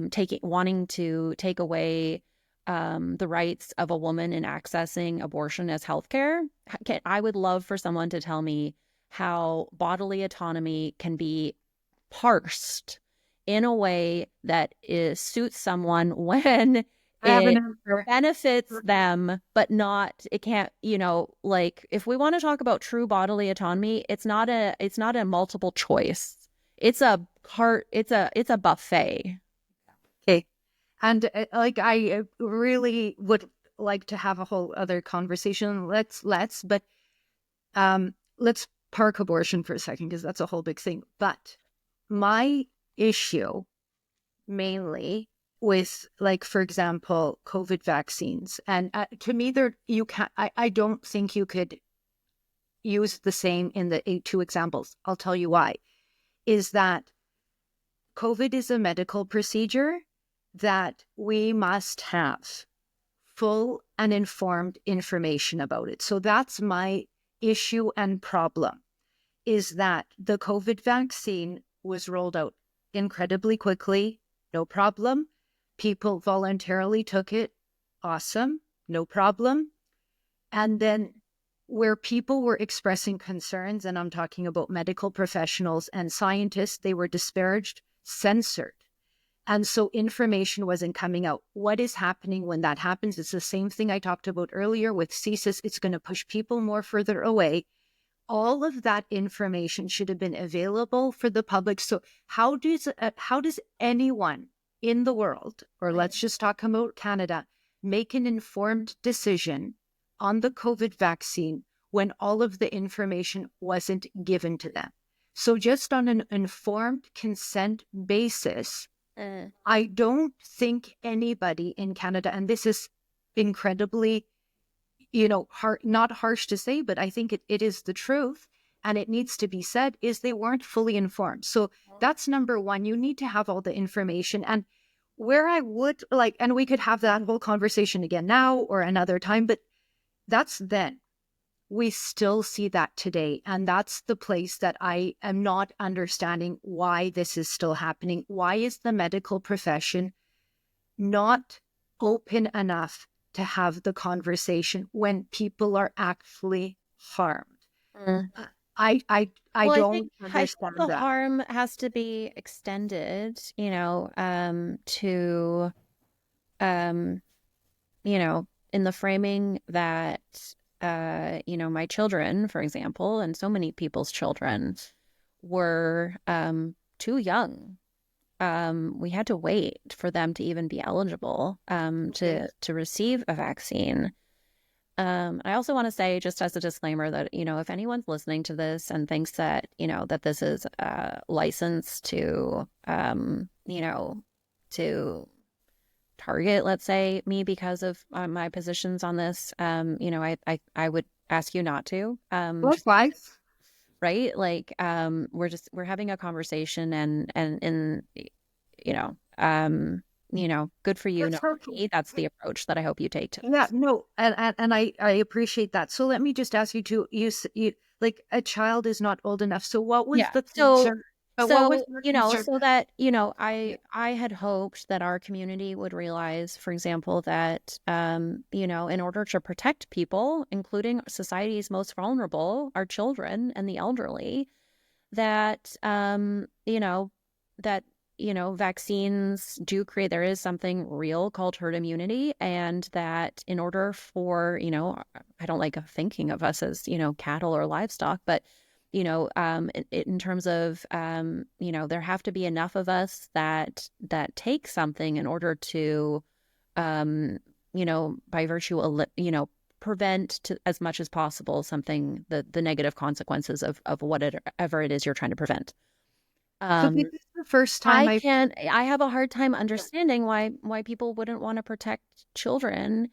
taking wanting to take away the rights of a woman in accessing abortion as healthcare, I would love for someone to tell me how bodily autonomy can be parsed in a way that suits someone when I have an it answer. benefits them, but not, it can't, like if we want to talk about true bodily autonomy, it's not a multiple choice. It's a buffet. Okay. And like I really would like to have a whole other conversation. But let's park abortion for a second because that's a whole big thing. But my issue mainly with, like, for example, COVID vaccines, and to me, there you can I don't think you could use the same in the two examples. I'll tell you why. Is that COVID is a medical procedure that we must have full and informed information about it. So that's my issue and problem, is that the COVID vaccine was rolled out incredibly quickly, no problem. People voluntarily took it, awesome, no problem. And then where people were expressing concerns, and I'm talking about medical professionals and scientists, they were disparaged, censored. And so information wasn't coming out. What is happening when that happens? It's the same thing I talked about earlier with CSIS. It's going to push people more further away. All of that information should have been available for the public. So how does anyone in the world, or let's just talk about Canada, make an informed decision on the COVID vaccine when all of the information wasn't given to them? So just on an informed consent basis, Uh, I don't think anybody in Canada, and this is incredibly, not harsh to say, but I think it is the truth, and it needs to be said, is they weren't fully informed. So that's number one. You need to have all the information. And where I would like, and we could have that whole conversation again now or another time, but that's then. we still see that today. And that's the place that I am not understanding why this is still happening. Why is the medical profession not open enough to have the conversation when people are actually harmed? Mm. Uh, I Well, don't I think understand the that. harm has to be extended, to um, in the framing that my children, for example, and so many people's children were too young. We had to wait for them to even be eligible Okay. to receive a vaccine. I also want to say, just as a disclaimer, that if anyone's listening to this and thinks that that this is licensed to target, let's say, me because of my positions on this, I would ask you not to. Just Likewise. right, like we're having a conversation, and in you know, um, good for you, That's not for hurtful. me. That's the approach that I hope you take to Yeah, this. no, and I appreciate that. So let me just ask you to you like a child is not old enough. So what was Yeah. the So concern? What was your concern? so that, Yeah. I had hoped that our community would realize, for example, that in order to protect people, including society's most vulnerable, our children and the elderly, that that vaccines do create, there is something real called herd immunity, and that in order for, I don't like thinking of us as cattle or livestock, but in terms of there have to be enough of us that take something in order to by virtue of prevent to as much as possible something, the negative consequences of whatever it is you're trying to prevent. So this um is the first time I I have a hard time understanding why people wouldn't want to protect children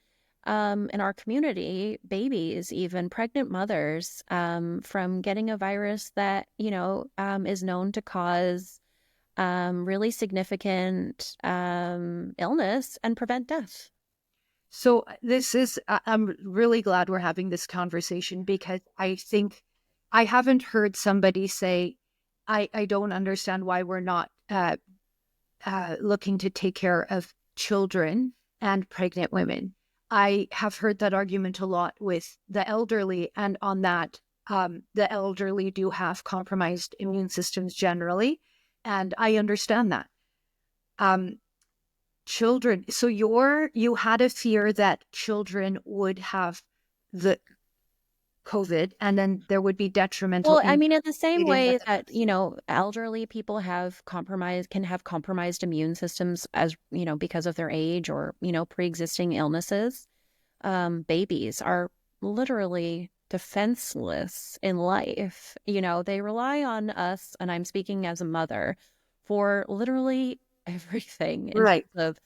in our community, babies, even pregnant mothers, from getting a virus that is known to cause really significant illness and prevent death. so this is I'm really glad we're having this conversation because I think I haven't heard somebody say I don't understand why we're not looking to take care of children and pregnant women. I have heard that argument a lot with the elderly, and on that, the elderly do have compromised immune systems generally, and I understand that. Um, Children, so you had a fear that children would have the COVID, and then there would be detrimental Well, I mean, impact in the same leading with way the that, vaccine. elderly people can have compromised immune systems, as, because of their age or, pre-existing illnesses, babies are literally defenseless in life. They rely on us, and I'm speaking as a mother, for literally everything in Right, terms of,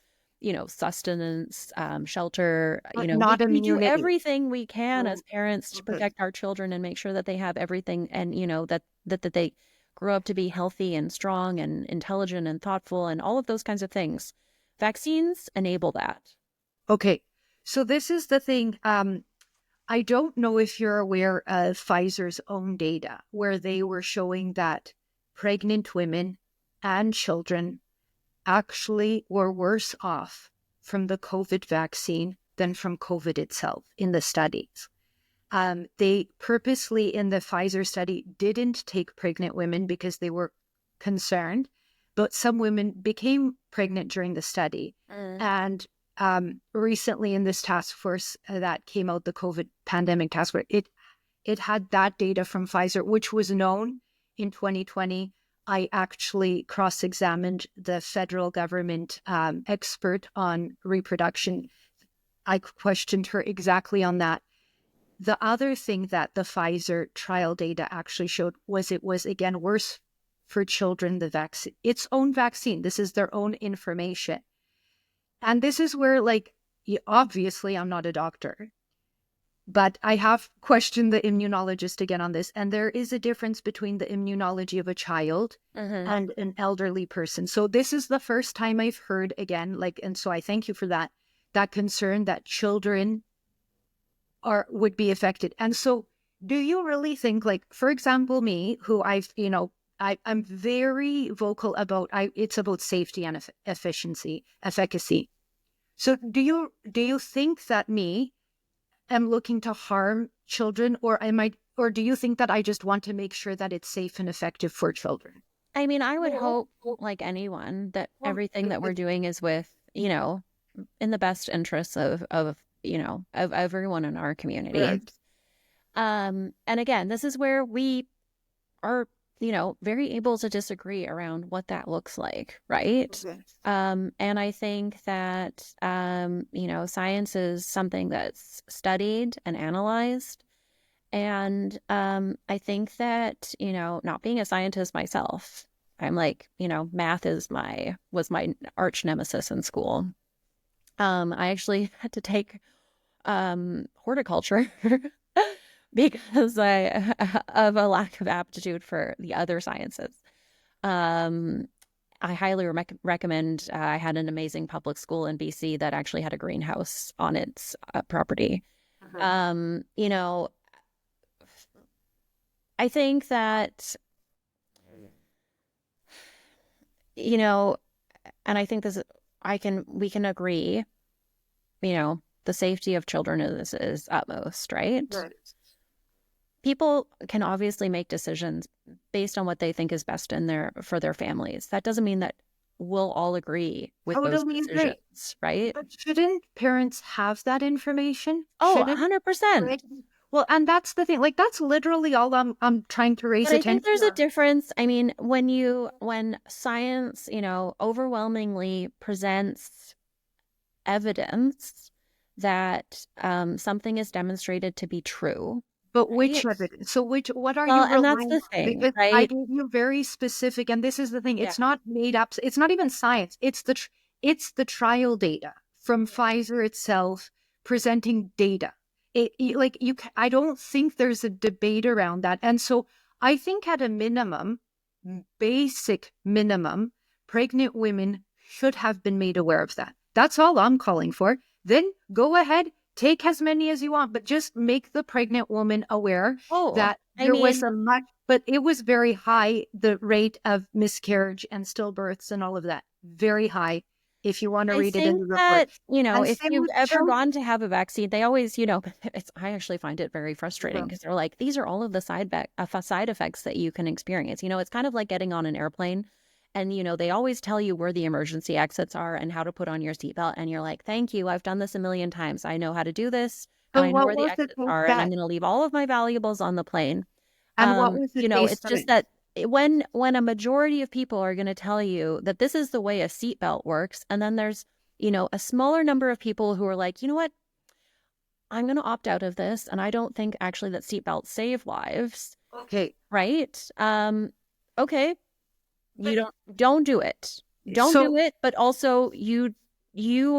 sustenance, shelter. but We, not we do immunity. everything we can Oh, as parents to okay. protect our children and make sure that they have everything, and, that they grow up to be healthy and strong and intelligent and thoughtful and all of those kinds of things. Vaccines enable that. Okay. So this is the thing. I don't know if you're aware of Pfizer's own data, where they were showing that pregnant women and children actually were worse off from the COVID vaccine than from COVID itself in the studies. They purposely, in the Pfizer study, didn't take pregnant women because they were concerned, but some women became pregnant during the study. Mm. And recently, in this task force that came out, the COVID pandemic task force, it had that data from Pfizer, which was known in 2020. I actually cross examined the federal government expert on reproduction. I questioned her exactly on that. The other thing that the Pfizer trial data actually showed was it was again worse for children, the vaccine, its own vaccine. This is their own information. And this is where, like, obviously, I'm not a doctor, but I have questioned the immunologist again on this. And there is a difference between the immunology of a child Mm-hmm. and an elderly person. So this is the first time I've heard again, like, and so I thank you for that concern that children are would be affected. And so do you really think, like, for example, me, who I'm very vocal about, it's about safety and efficiency, efficacy. So do you think that me am looking to harm children, or do you think that I just want to make sure that it's safe and effective for children? I mean, I would hope, like anyone, that everything that we're doing is with, in the best interests of everyone in our community. Right. And again, this is where we are, very able to disagree around what that looks like, right? Okay. And I think that, science is something that's studied and analyzed. And I think that, not being a scientist myself, I'm like, math was my arch nemesis in school. I actually had to take horticulture because I of a lack of aptitude for the other sciences. Um, I highly recommend. I had an amazing public school in BC that actually had a greenhouse on its property. Okay. You know, I think that, you know, and I think this, we can agree, the safety of children is utmost, right? Right. People can obviously make decisions based on what they think is best for their families. That doesn't mean that we'll all agree with those Totally agree. decisions, right? But shouldn't parents have that information? Oh, Shouldn't 100%. right? Well, and that's the thing. Like, that's literally all I'm trying to raise But I think attention there's a on. difference. I mean, when science, overwhelmingly presents evidence that something is demonstrated to be true, But which right? evidence? So what are Well, you and that's relying the on? thing, Because I right? gave you very specific, and this is the thing. Yeah. It's not made up. It's not even science. It's the trial data from Yeah. Pfizer itself presenting data. Like I don't think there's a debate around that. And so I think at a minimum, basic minimum, pregnant women should have been made aware of that. That's all I'm calling for. Then go ahead, take as many as you want, but just make the pregnant woman aware Oh, that I there was mean, a much, but it was very high, the rate of miscarriage and stillbirths and all of that. Very high, if you want to I read it in think the report. that, And if same you've with ever children. gone to have a vaccine, they always, I actually find it very frustrating because they're like, these are all of the side effects that you can experience. It's kind of like getting on an airplane and, they always tell you where the emergency exits are and how to put on your seatbelt. And you're like, thank you. I've done this a million times. I know how to do this and So I know what where the was it exits they are and I'm said? going to leave all of my valuables on the plane. And what was it they It's just said? that when a majority of people are going to tell you that this is the way a seatbelt works, and then there's, a smaller number of people who are like, you know what, I'm going to opt out of this, and I don't think actually that seatbelts save lives, Okay. right? Okay, you But don't do it. Don't do so it, but also you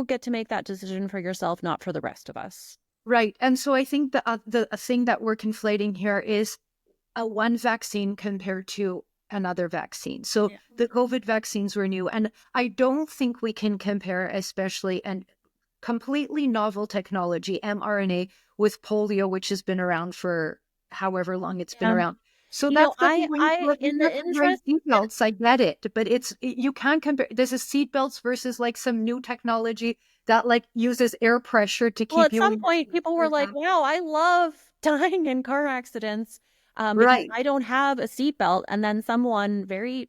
get to make that decision for yourself, not for the rest of us. right. And so I think the thing that we're conflating here is a one vaccine compared to another vaccine. So Yeah. the COVID vaccines were new, and I don't think we can compare, especially and completely novel technology, mRNA, with polio, which has been around for however long it's been Yeah. around. So that's the thing when I you in have the to wear interest, seatbelts, I get it, but you can't compare. This is seatbelts versus like some new technology that like uses air pressure to well, keep at you some in, point, people for were like, example. wow, I love dying in car accidents because Right. I don't have a seatbelt. And then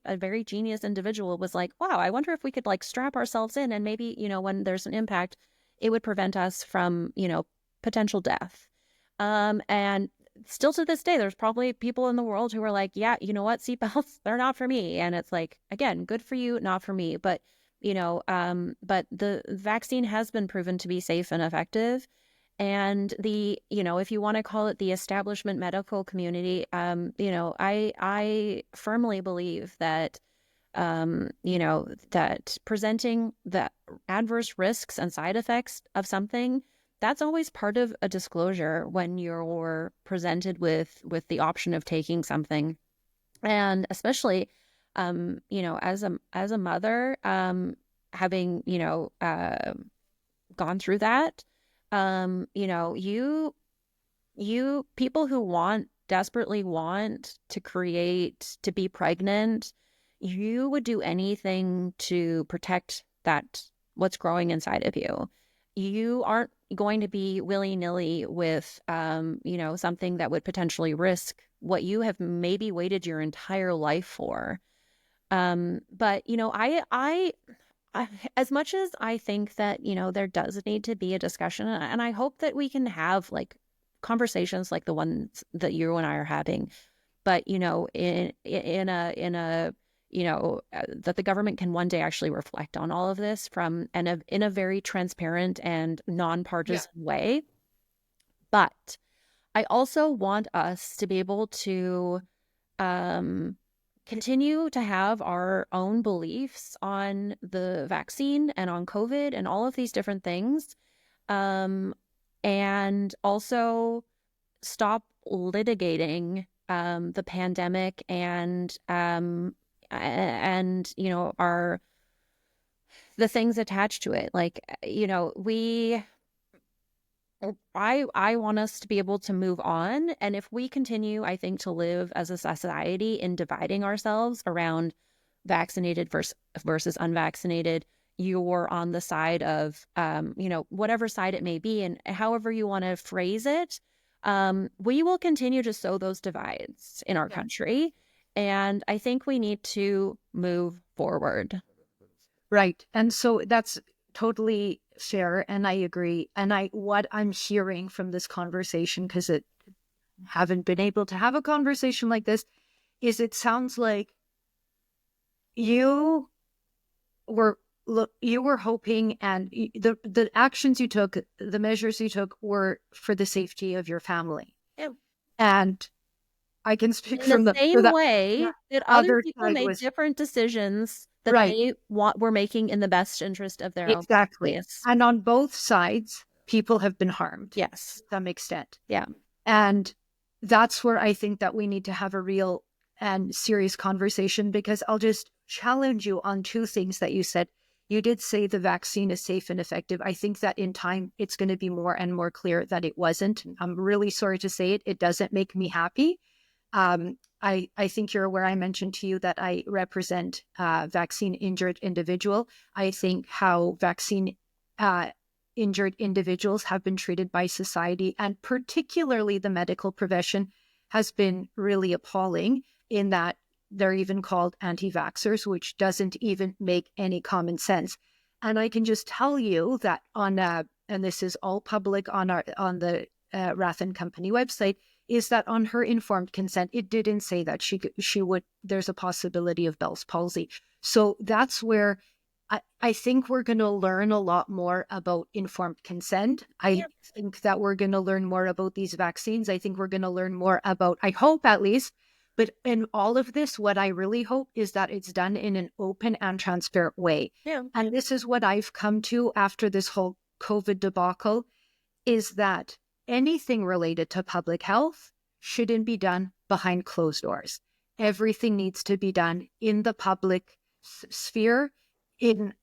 a very genius individual was like, wow, I wonder if we could like strap ourselves in and maybe, when there's an impact, it would prevent us from, potential death. And still to this day, there's probably people in the world who are like, yeah, you know what, seatbelts, they're not for me. And it's like, again, good for you, not for me. But the vaccine has been proven to be safe and effective. And if you want to call it the establishment medical community, I firmly believe that, that presenting the adverse risks and side effects of something, that's always part of a disclosure when you're presented with the option of taking something. And especially, as a mother, having, gone through that, you People who desperately want to be pregnant, you would do anything to protect what's growing inside of you. You aren't going to be willy-nilly with, something that would potentially risk what you have maybe waited your entire life for. But as much as I think that, there does need to be a discussion, and I hope that we can have like conversations like the ones that you and I are having, but that the government can one day actually reflect on all of this in a very transparent and Yeah. nonpartisan way. But I also want us to be able to um, continue to have our own beliefs on the vaccine and on COVID and all of these different things. Um, and also stop litigating the pandemic and our the things attached to it. Like, we I want us to be able to move on. And if we continue, I think, to live as a society in dividing ourselves around vaccinated versus unvaccinated, you're on the side of, whatever side it may be, and however you want to phrase it, we will continue to sow those divides in our Yeah. country. And I think we need to move forward. Right. And so that's totally fair. And I agree. And what I'm hearing from this conversation, because it haven't been able to have a conversation like this, is it sounds like you you were hoping, and the actions you took, the measures you took, were for the safety of your family. Yeah. And I can speak In the from same the way that other other people side made was different decisions that right. they were making in the best interest of their own Exactly. families. And on both sides, people have been harmed to Yes. some extent. Yeah. And that's where I think that we need to have a real and serious conversation, because I'll just challenge you on two things that you said. You did say the vaccine is safe and effective. I think that in time, it's going to be more and more clear that it wasn't. I'm really sorry to say it. It doesn't make me happy. I think you're aware I mentioned to you that I represent vaccine injured individual. I think how vaccine injured individuals have been treated by society, and particularly the medical profession, has been really appalling, in that they're even called anti-vaxxers, which doesn't even make any common sense. And I can just tell you that and this is all public on the Rath and Company website, is that on her informed consent, it didn't say that she would, there's a possibility of Bell's palsy. So that's where I think we're going to learn a lot more about informed consent. I think that we're going to learn more about these vaccines. I think we're going to learn more about, I hope at least, but in all of this, what I really hope is that it's done in an open and transparent way. Yeah. And this is what I've come to after this whole COVID debacle, is that anything related to public health shouldn't be done behind closed doors. Everything needs to be done in the public sphere, in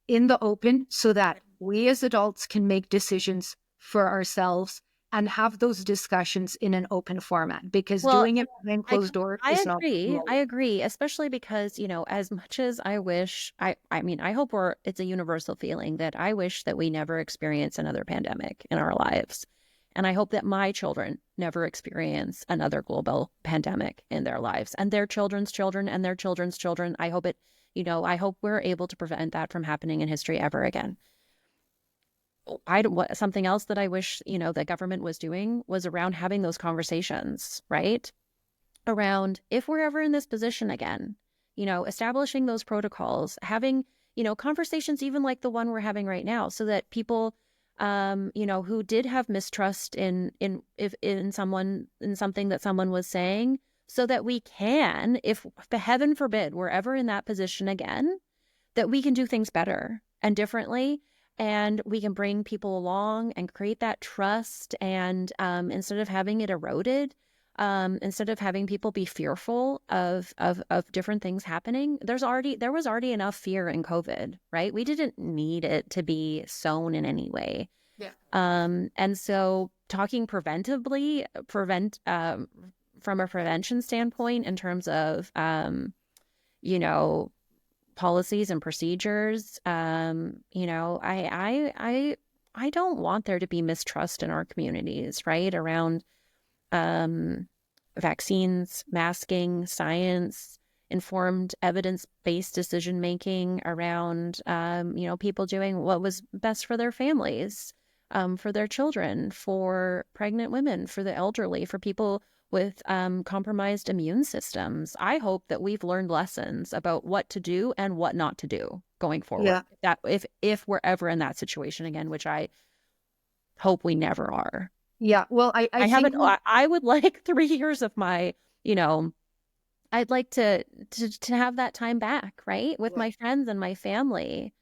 the open, so that we as adults can make decisions for ourselves and have those discussions in an open format, because Well, doing it behind I closed doors I is not agree. I normal. agree, especially because, as much as I wish, I mean, I hope it's a universal feeling that I wish that we never experience another pandemic in our lives. And I hope that my children never experience another global pandemic in their lives, and their children's children and their children's children. I hope we're able to prevent that from happening in history ever again. Something else that I wish, the government was doing was around having those conversations, right? Around, if we're ever in this position again, establishing those protocols, having, conversations even like the one we're having right now, so that people, who did have mistrust in something that someone was saying, so that we can, if heaven forbid we're ever in that position again, that we can do things better and differently, and we can bring people along and create that trust. And instead of having it eroded, instead of having people be fearful of different things happening, there was already enough fear in COVID, right? We didn't need it to be sown in any way. Yeah. And so talking preventively, from a prevention standpoint in terms of, you know, policies and procedures. You know, I don't want there to be mistrust in our communities, right? Around um, vaccines, masking, science, informed evidence-based decision making around, you know, people doing what was best for their families, for their children, for pregnant women, for the elderly, for people with compromised immune systems. I hope that we've learned lessons about what to do and what not to do going forward. Yeah. That if we're ever in that situation again, which I hope we never are. Yeah. Well, I I think haven't. I would like 3 years of my, you know, I'd like to have that time back, right, with yeah. my friends and my family,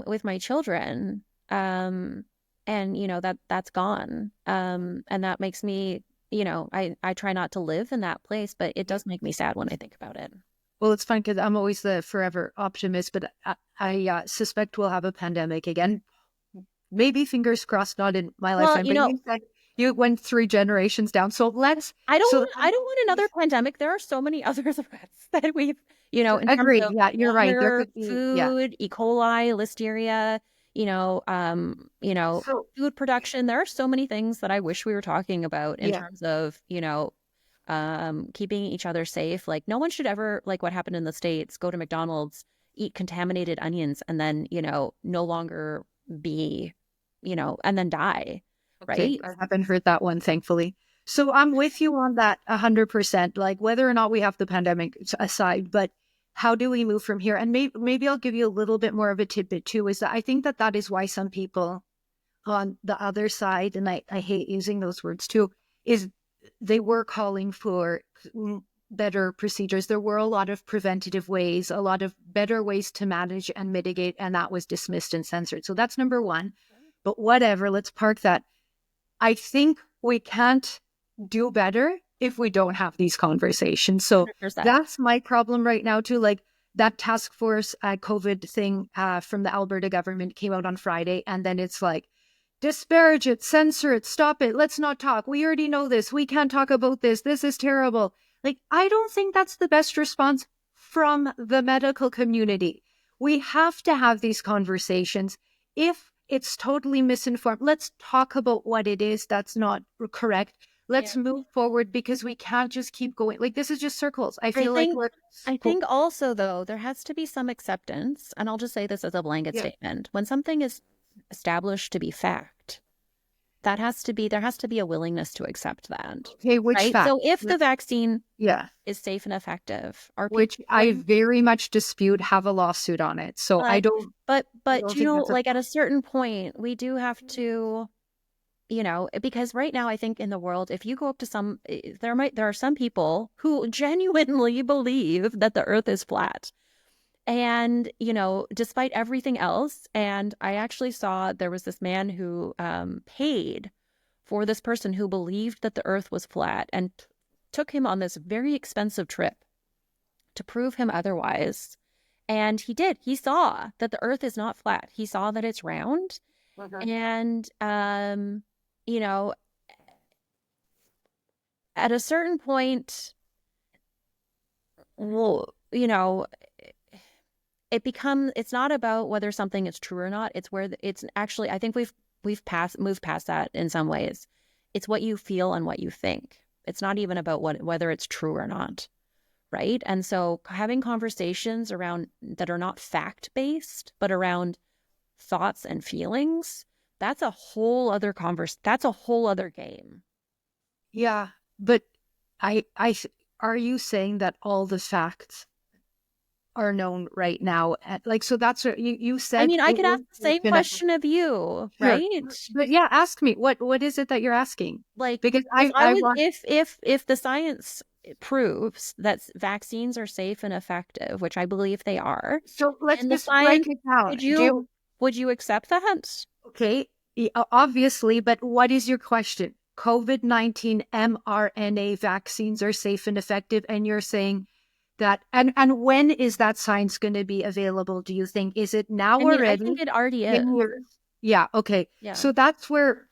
with my children, and you know that's gone, and that makes me, you know, I try not to live in that place, but it Yeah. does make me sad when I think about it. Well, it's fun because I'm always the forever optimist, but I suspect we'll have a pandemic again. Maybe fingers crossed, not in my Well, lifetime. you But know, you said you went 3 generations down, so so I don't want another pandemic. There are so many other threats that we've, you know, in terms agreed. of Yeah, you're right. There water, could be food, E. coli, listeria, you know, So food production. There are so many things that I wish we were talking about in yeah. terms of, you know, keeping each other safe. Like no one should ever, like what happened in the States, go to McDonald's, eat contaminated onions, and then, you know, no longer be, you know, and then die, Okay, right? I haven't heard that one, thankfully. So I'm with you on that 100%. Like whether or not we have the pandemic aside, but how do we move from here? And maybe I'll give you a little bit more of a tidbit too. Is that I think that that is why some people on the other side, and I hate using those words too, is they were calling for better procedures. There were a lot of preventative ways, a lot of better ways to manage and mitigate, and that was dismissed and censored. So that's number one. But whatever, let's park that. I think we can't do better if we don't have these conversations. So 100%. that's my problem right now too. Like that task force COVID thing from the Alberta government came out on Friday, and then it's like, disparage it, censor it, stop it, let's not talk. We already know this. We can't talk about this. This is terrible. Like, I don't think that's the best response from the medical community. We have to have these conversations. If it's totally misinformed, let's talk about what it is that's not correct. Yeah. Let's move forward because we can't just keep going. Like, this is just circles. I I feel like think we're. I think also though there has to be some acceptance, and I'll just say this as a blanket Yeah. statement. When something is established to be fact, there has to be a willingness to accept that. Okay, which Right? fact? So if the vaccine Yeah. is safe and effective, are people Which I going very much dispute, have a lawsuit on it. So but I but don't you think know, that's a like at a certain point, we do have to, you know, because right now I think in the world, if you go up to some, there are some people who genuinely believe that the earth is flat. And, you know, despite everything else, and I actually saw there was this man who paid for this person who believed that the earth was flat and took him on this very expensive trip to prove him otherwise. And he did. He saw that the earth is not flat. He saw that it's round. Mhm. And, you know, at a certain point, well, you know, it's not about whether something is true or not. It's where it's actually, I think we've moved past that in some ways. It's what you feel and what you think. It's not even about whether it's true or not, right? And so having conversations around that are not fact based, but around thoughts and feelings, that's a whole other game. Yeah, but are you saying that all the facts are known right now? Like, so that's what you I said mean, I it could ask was the same gonna. question of you, Sure, right? but yeah, ask me what is it that you're asking? Like Because if I I was want. if the science proves that vaccines are safe and effective, which I believe they are, So let's and the just break science, it down. would you would you accept that? Okay, obviously, but what is your question? COVID-19 mRNA vaccines are safe and effective, and you're saying that, and when is that science going to be available, do you think? Is it now I mean, I think already? it already is. In years? Yeah, okay. Yeah. So that's where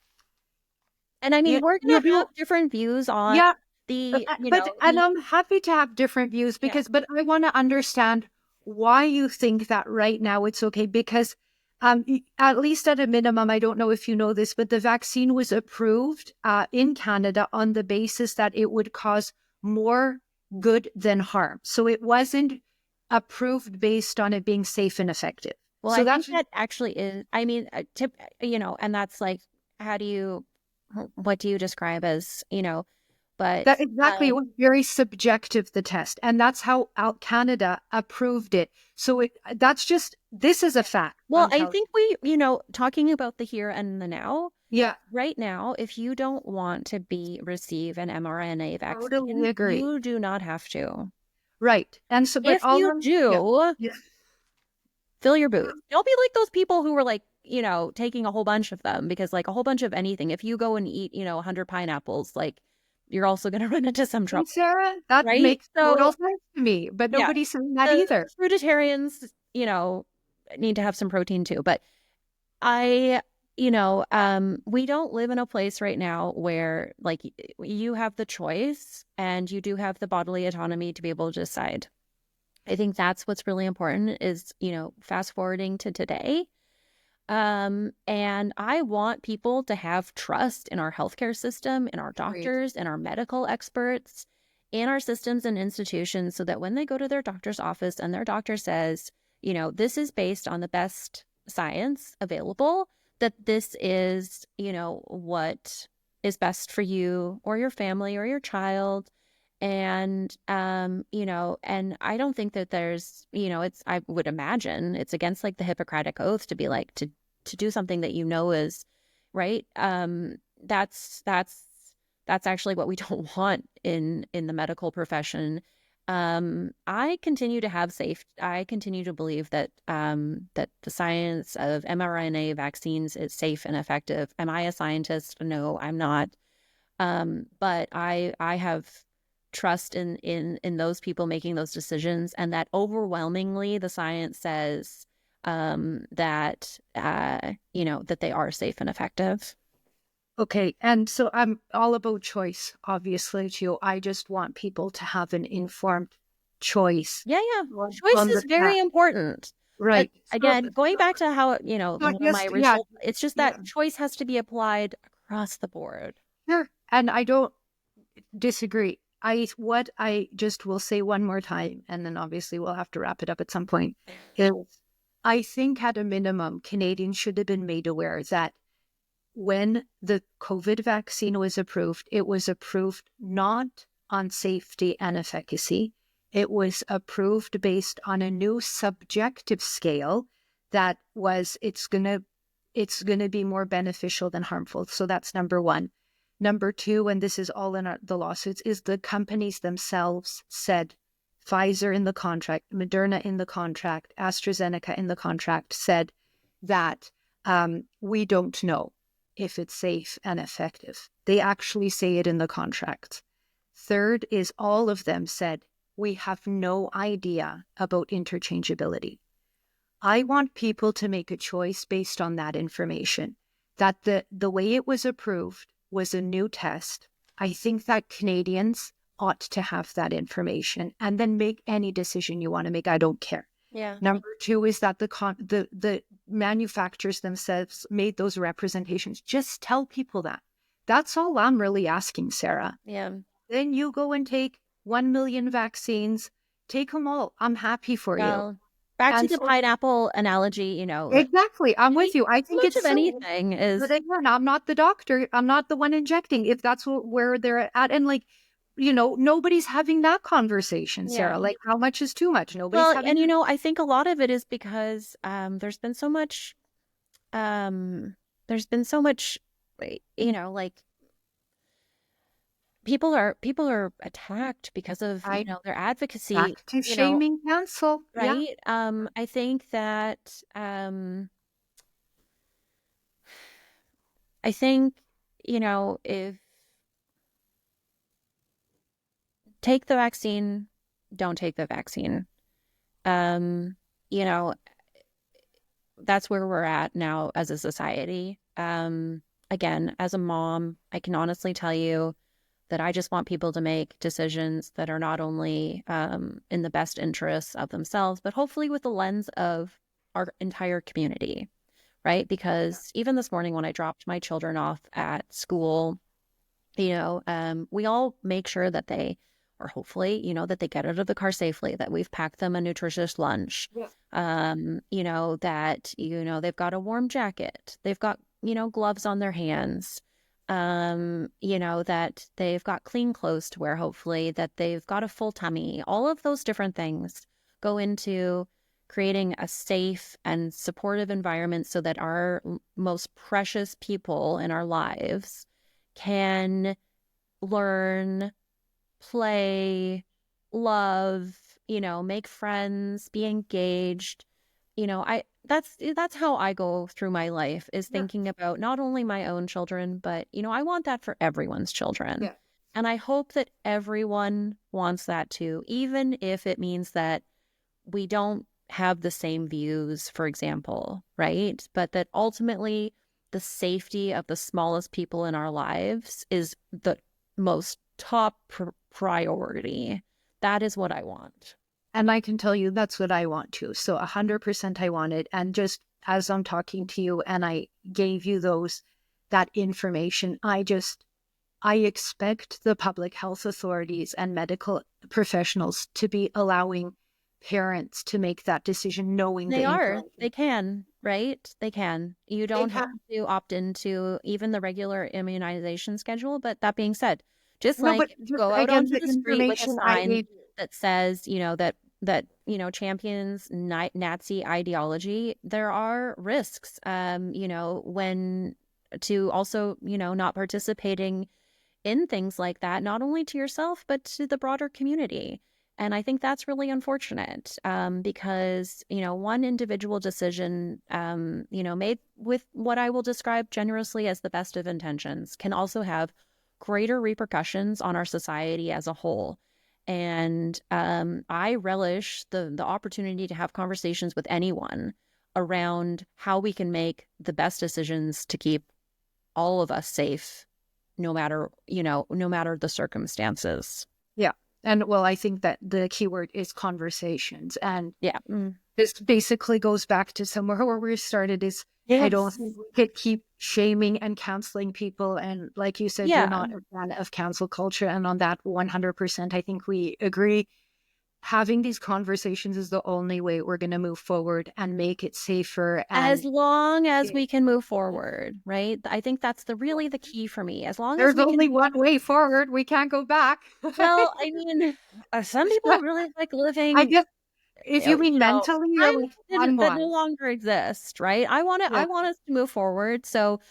And I mean, You, we're you going to do, have different views on yeah. the, But and I'm happy to have different views yeah. because, but I want to understand why you think that right now it's okay because, at least at a minimum, I don't know if you know this, but the vaccine was approved in Canada on the basis that it would cause more good than harm. So it wasn't approved based on it being safe and effective. Well, So I think that's that actually is, I mean, and that's like, how do you, what do you describe as, that but, exactly. It was very subjective, the test. And that's how out Canada approved it. So that's just, this is a fact. well, I'm I telling think talking about the here and the now, you. Yeah, right now, if you don't want to receive an mRNA totally vaccine, agree. you do not have to. Right. And so, but If all you of, yeah, do, yeah. fill your boots. Don't be like those people who were like, taking a whole bunch of them because like a whole bunch of anything, if you go and eat, 100 pineapples, like you're also going to run into some And trouble, Sarah, that right? makes total So, sense to me, but yeah, nobody's saying that the either. fruitarians, need to have some protein too. But I, we don't live in a place right now where like you have the choice and you do have the bodily autonomy to be able to decide. I think that's what's really important is, fast forwarding to today. And I want people to have trust in our healthcare system, in our Agreed. doctors, in our medical experts, in our systems and institutions, so that when they go to their doctor's office and their doctor says, this is based on the best science available, that this is, what is best for you or your family or your child. And and I don't think that there's, it's, I would imagine it's against like the Hippocratic oath to be like to do something that is right. That's actually what we don't want in the medical profession. I continue to believe that that the science of mRNA vaccines is safe and effective. Am I a scientist? No, I'm not. But I have trust in those people making those decisions, and that overwhelmingly the science says that that they are safe and effective. Okay. And so I'm all about choice, obviously, too. I just want people to have an informed choice Yeah, yeah. Choice on is the very path. important. But Right. again, going back to how So one of yes, my yeah, original, it's just yeah, that choice has to be applied across the board. sure. And I don't disagree. What I just will say one more time, and then obviously we'll have to wrap it up at some point, is I think at a minimum, Canadians should have been made aware that when the COVID vaccine was approved, it was approved not on safety and efficacy. It was approved based on a new subjective scale that was it's gonna be more beneficial than harmful. So that's number one. Number two, and this is all in the lawsuits, is the companies themselves said, Pfizer in the contract, Moderna in the contract, AstraZeneca in the contract said that we don't know if it's safe and effective. They actually say it in the contract. Third is all of them said, we have no idea about interchangeability. I want people to make a choice based on that information, that the way it was approved was a new test. I think that Canadians ought to have that information and then make any decision you want to make. I don't care. Yeah. Number two is that the manufacturers themselves made those representations. Just tell people that. That's all I'm really asking, Sarah. Yeah. Then you go and take 1 million vaccines, take them all. I'm happy for you. Well, back to And the so pineapple analogy, exactly, I'm any with you. I too think much it's of so, anything but is again, I'm not the doctor. I'm not the one injecting. If that's where they're at, and like, nobody's having that conversation, yeah. Sarah. Like, how much is too much? Nobody's Well, having and that. I think a lot of it is because um there's been so much like people are attacked because of, I their advocacy, back to shaming cancel. Yeah. right? I think that I think, if take the vaccine, don't take the vaccine. Um, you know, that's where we're at now as a society. again, as a mom, I can honestly tell you that I just want people to make decisions that are not only in the best interests of themselves, but hopefully with the lens of our entire community, right? Because even this morning when I dropped my children off at school, we all make sure that they, or hopefully, that they get out of the car safely, that we've packed them a nutritious lunch, Yeah. that, they've got a warm jacket, they've got, gloves on their hands, that they've got clean clothes to wear, hopefully, that they've got a full tummy. All of those different things go into creating a safe and supportive environment so that our most precious people in our lives can learn, play, love, make friends, be engaged. I that's how I go through my life, is Yeah. thinking about not only my own children, but I want that for everyone's children. Yeah. And I hope that everyone wants that too, even if it means that we don't have the same views, for example, right? But that ultimately the safety of the smallest people in our lives is the most top priority. That is what I want. And I can tell you that's what I want too. So 100% I want it. And just as I'm talking to you and I gave you that information, I expect the public health authorities and medical professionals to be allowing parents to make that decision knowing the They are. They information. can, right? They can. You They don't have can. to opt into even the regular immunization schedule. But that being said, just No, like but if you just go out again, onto the the street with a information I sign gave you. that says, that champions Nazi ideology, there are risks, when to also, not participating in things like that, not only to yourself, but to the broader community. And I think that's really unfortunate, because, one individual decision, made with what I will describe generously as the best of intentions, can also have greater repercussions on our society as a whole. And I relish the opportunity to have conversations with anyone around how we can make the best decisions to keep all of us safe, no matter the circumstances. Yeah. And well, I think that the keyword is conversations. And Yeah. this basically goes back to somewhere where we started is I don't Yes. think we could keep shaming and canceling people. And like you said, you're Yeah. not a fan of cancel culture. And on that 100%, I think we agree. Having these conversations is the only way we're going to move forward and make it safer. As And long as we can move forward, right? I think that's really the key for me. As long as there's we can. only one way forward. We can't go back. Well, I mean, some people really like I living, guess if you mean mentally or like time that no fun-wise. longer exist, right? Yeah. I want us to move forward. So,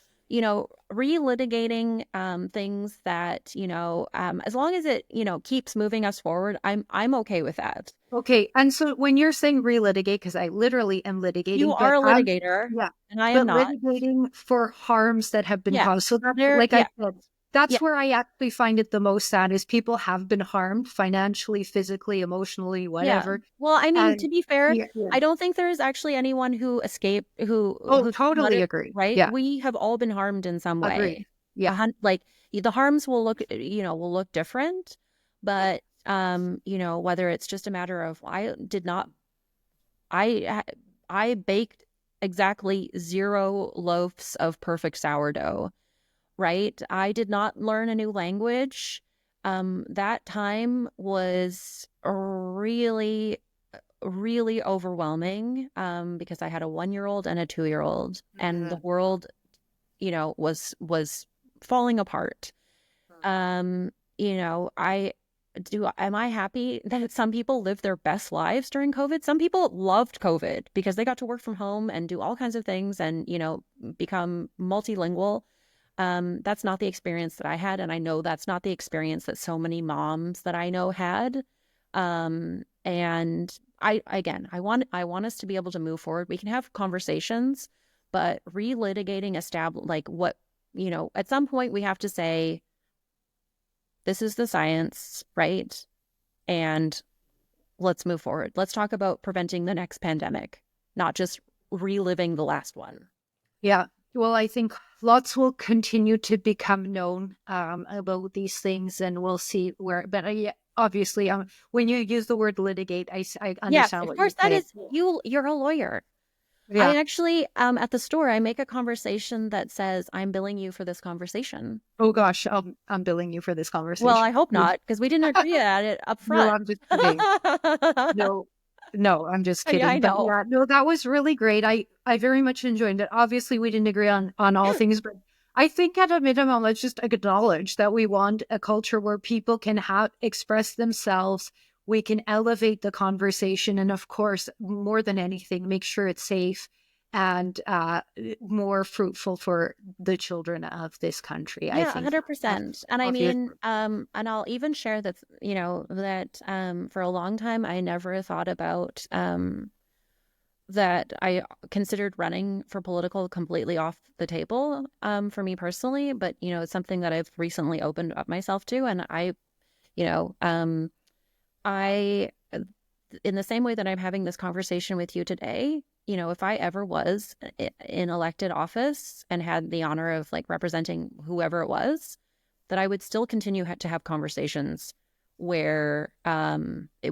relitigating things that, as long as it, keeps moving us forward, I'm okay with that. Okay. And so when you're saying relitigate, because I literally am You litigating, are but a litigator yeah, and I am but not. litigating for harms that have been Yeah. caused. So that's There, like I yeah. said, Yeah. that's where I actually find it the most sad is people have been harmed financially, physically, emotionally, Yeah. whatever. Well, I mean, And to be fair, yeah, yeah. I don't think there is actually anyone who escaped Oh, who let totally it, agree. right? Yeah, We have all been harmed in some agreed. way. Yeah. Like the harms will look different, but whether it's just a matter of I I baked exactly 0 loaves of perfect sourdough, right? I did not learn a new language. That time was really, really overwhelming, because I had a 1-year old and a 2-year old, and the Mhm. world, was falling apart. Um, am I happy that some people lived their best lives during COVID? Some people loved COVID because they got to work from home and do all kinds of things and, become multilingual. That's not the experience that I had, and I know that's not the experience that so many moms that I know had. And I want us to be able to move forward. We can have conversations, but relitigating like what, at some point we have to say, this is the science, right? And let's move forward. Let's talk about preventing the next pandemic, not just reliving the last one. Yeah. Well, I think lots will continue to become known about these things, and we'll see where. But yeah, obviously, when you use the word litigate, I Yes, understand of what you're course, that saying. is you. You're a lawyer. I Yeah. actually, at the store, I make a conversation that says, I'm billing you for this conversation. Oh gosh, I'm billing you for this Well, conversation. I hope not, because we didn't agree at it up No, front. I'm just kidding. No, no, I'm just Yeah, I kidding. But know. yeah, no, that was really great. I very much enjoyed it. Obviously, we didn't agree on all things, but I think at a minimum, let's just acknowledge that we want a culture where people can have express themselves. We can elevate the conversation, and of course, more than anything, make sure it's safe and more fruitful for the children of this country. I Yeah, think that's 100%. And I obvious. mean, and I'll even share that, that for a long time I never thought about that I considered running for political completely off the table for me personally, but it's something that I've recently opened up myself to, and you know, um I in the same way that I'm having this conversation with you today, if I ever was in elected office and had the honor of like representing whoever it was, that I would still continue to have conversations where they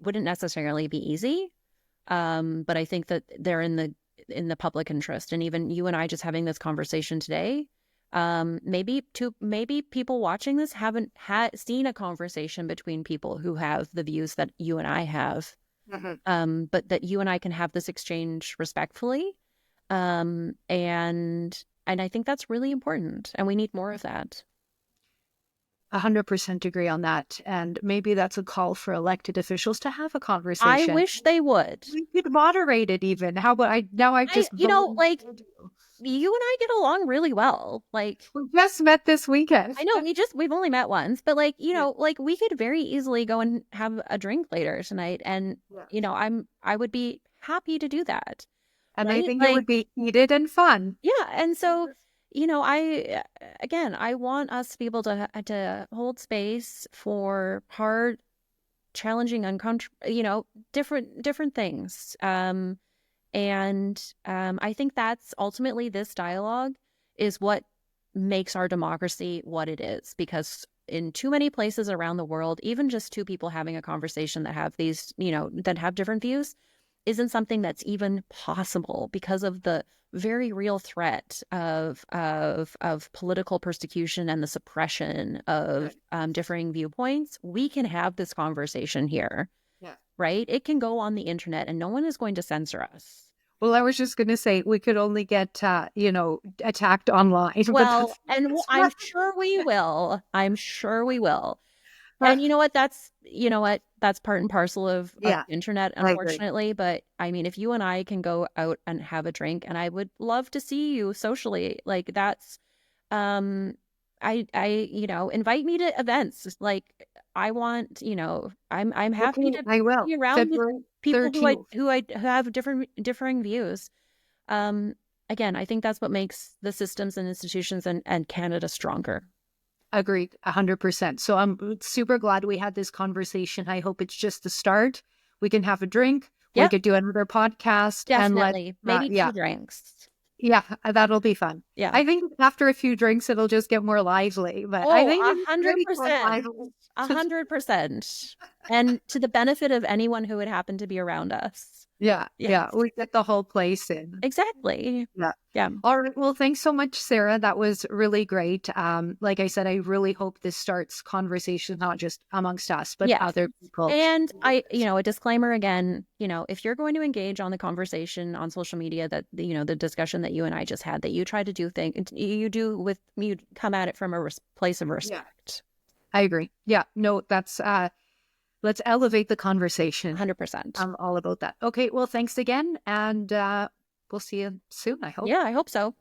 wouldn't necessarily be easy, but I think that they're in the public interest. And even you and I just having this conversation today, maybe people watching this haven't seen a conversation between people who have the views that you and I have, Mhm. but that you and I can have this exchange respectfully, and I think that's really important, and we need more of that. 100% agree on that. And maybe that's a call for elected officials to have a I conversation. wish they would. We could moderate it even. How about I've I, just volunteered like you. you and I get along really well. Like We just met this weekend. I know we've only met once, but like, Yeah. like we could very easily go and have a drink later tonight, and Yeah. I would be happy to do that. And I Right? think it Like, would be heated and fun. yeah, and so, I again, I want us to be able to hold space for hard, challenging, uncomfortable, different things. And I think that's ultimately this dialogue is what makes our democracy what it is. Because in too many places around the world, even just two people having a conversation that have these, that have different views isn't something that's even possible because of the very real threat of political persecution and the suppression of differing viewpoints. We can have this conversation here, Yeah. right? It can go on the internet and no one is going to censor us. Well, I was just going to say we could only get, attacked online, but Well, and that's I'm not. sure we will. I'm sure we will. Uh, And that's part and parcel of yeah, the internet, I agree. unfortunately. But I mean, if you and I can go out and have a drink, and I would love to see you socially, like that's, um, invite me to events. Like I want, I'm happy Okay, to I will. be around with February people who I 13th. who I have differing views. Um, Again, I think that's what makes the systems and institutions and Canada stronger. Agreed, 100%. So I'm super glad we had this conversation. I hope it's just the start. We can have a drink. We Yep, could do another podcast and definitely. Maybe two yeah, drinks. yeah, that'll be fun. Yeah. I think after a few drinks, it'll just get more lively, but I Oh, think a it's hundred pretty quite percent. lively. 100%. And to the benefit of anyone who would happen to be around us. Yeah, Yes, yeah, we get the whole place in. exactly. Yeah. Yeah. All right. Well, thanks so much, Sarah. That was really great. Like I said, I really hope this starts conversation not just amongst us, but Yes. other people. And a disclaimer again, if you're going to engage on the conversation on social media that, the discussion that you and I just had, that you try to do things, you come at it from a place of Yeah. respect. I agree. Yeah. No, that's let's elevate the conversation. 100%. I'm all about that. Okay. Well, thanks again. And we'll see you soon, I hope. Yeah, I hope so.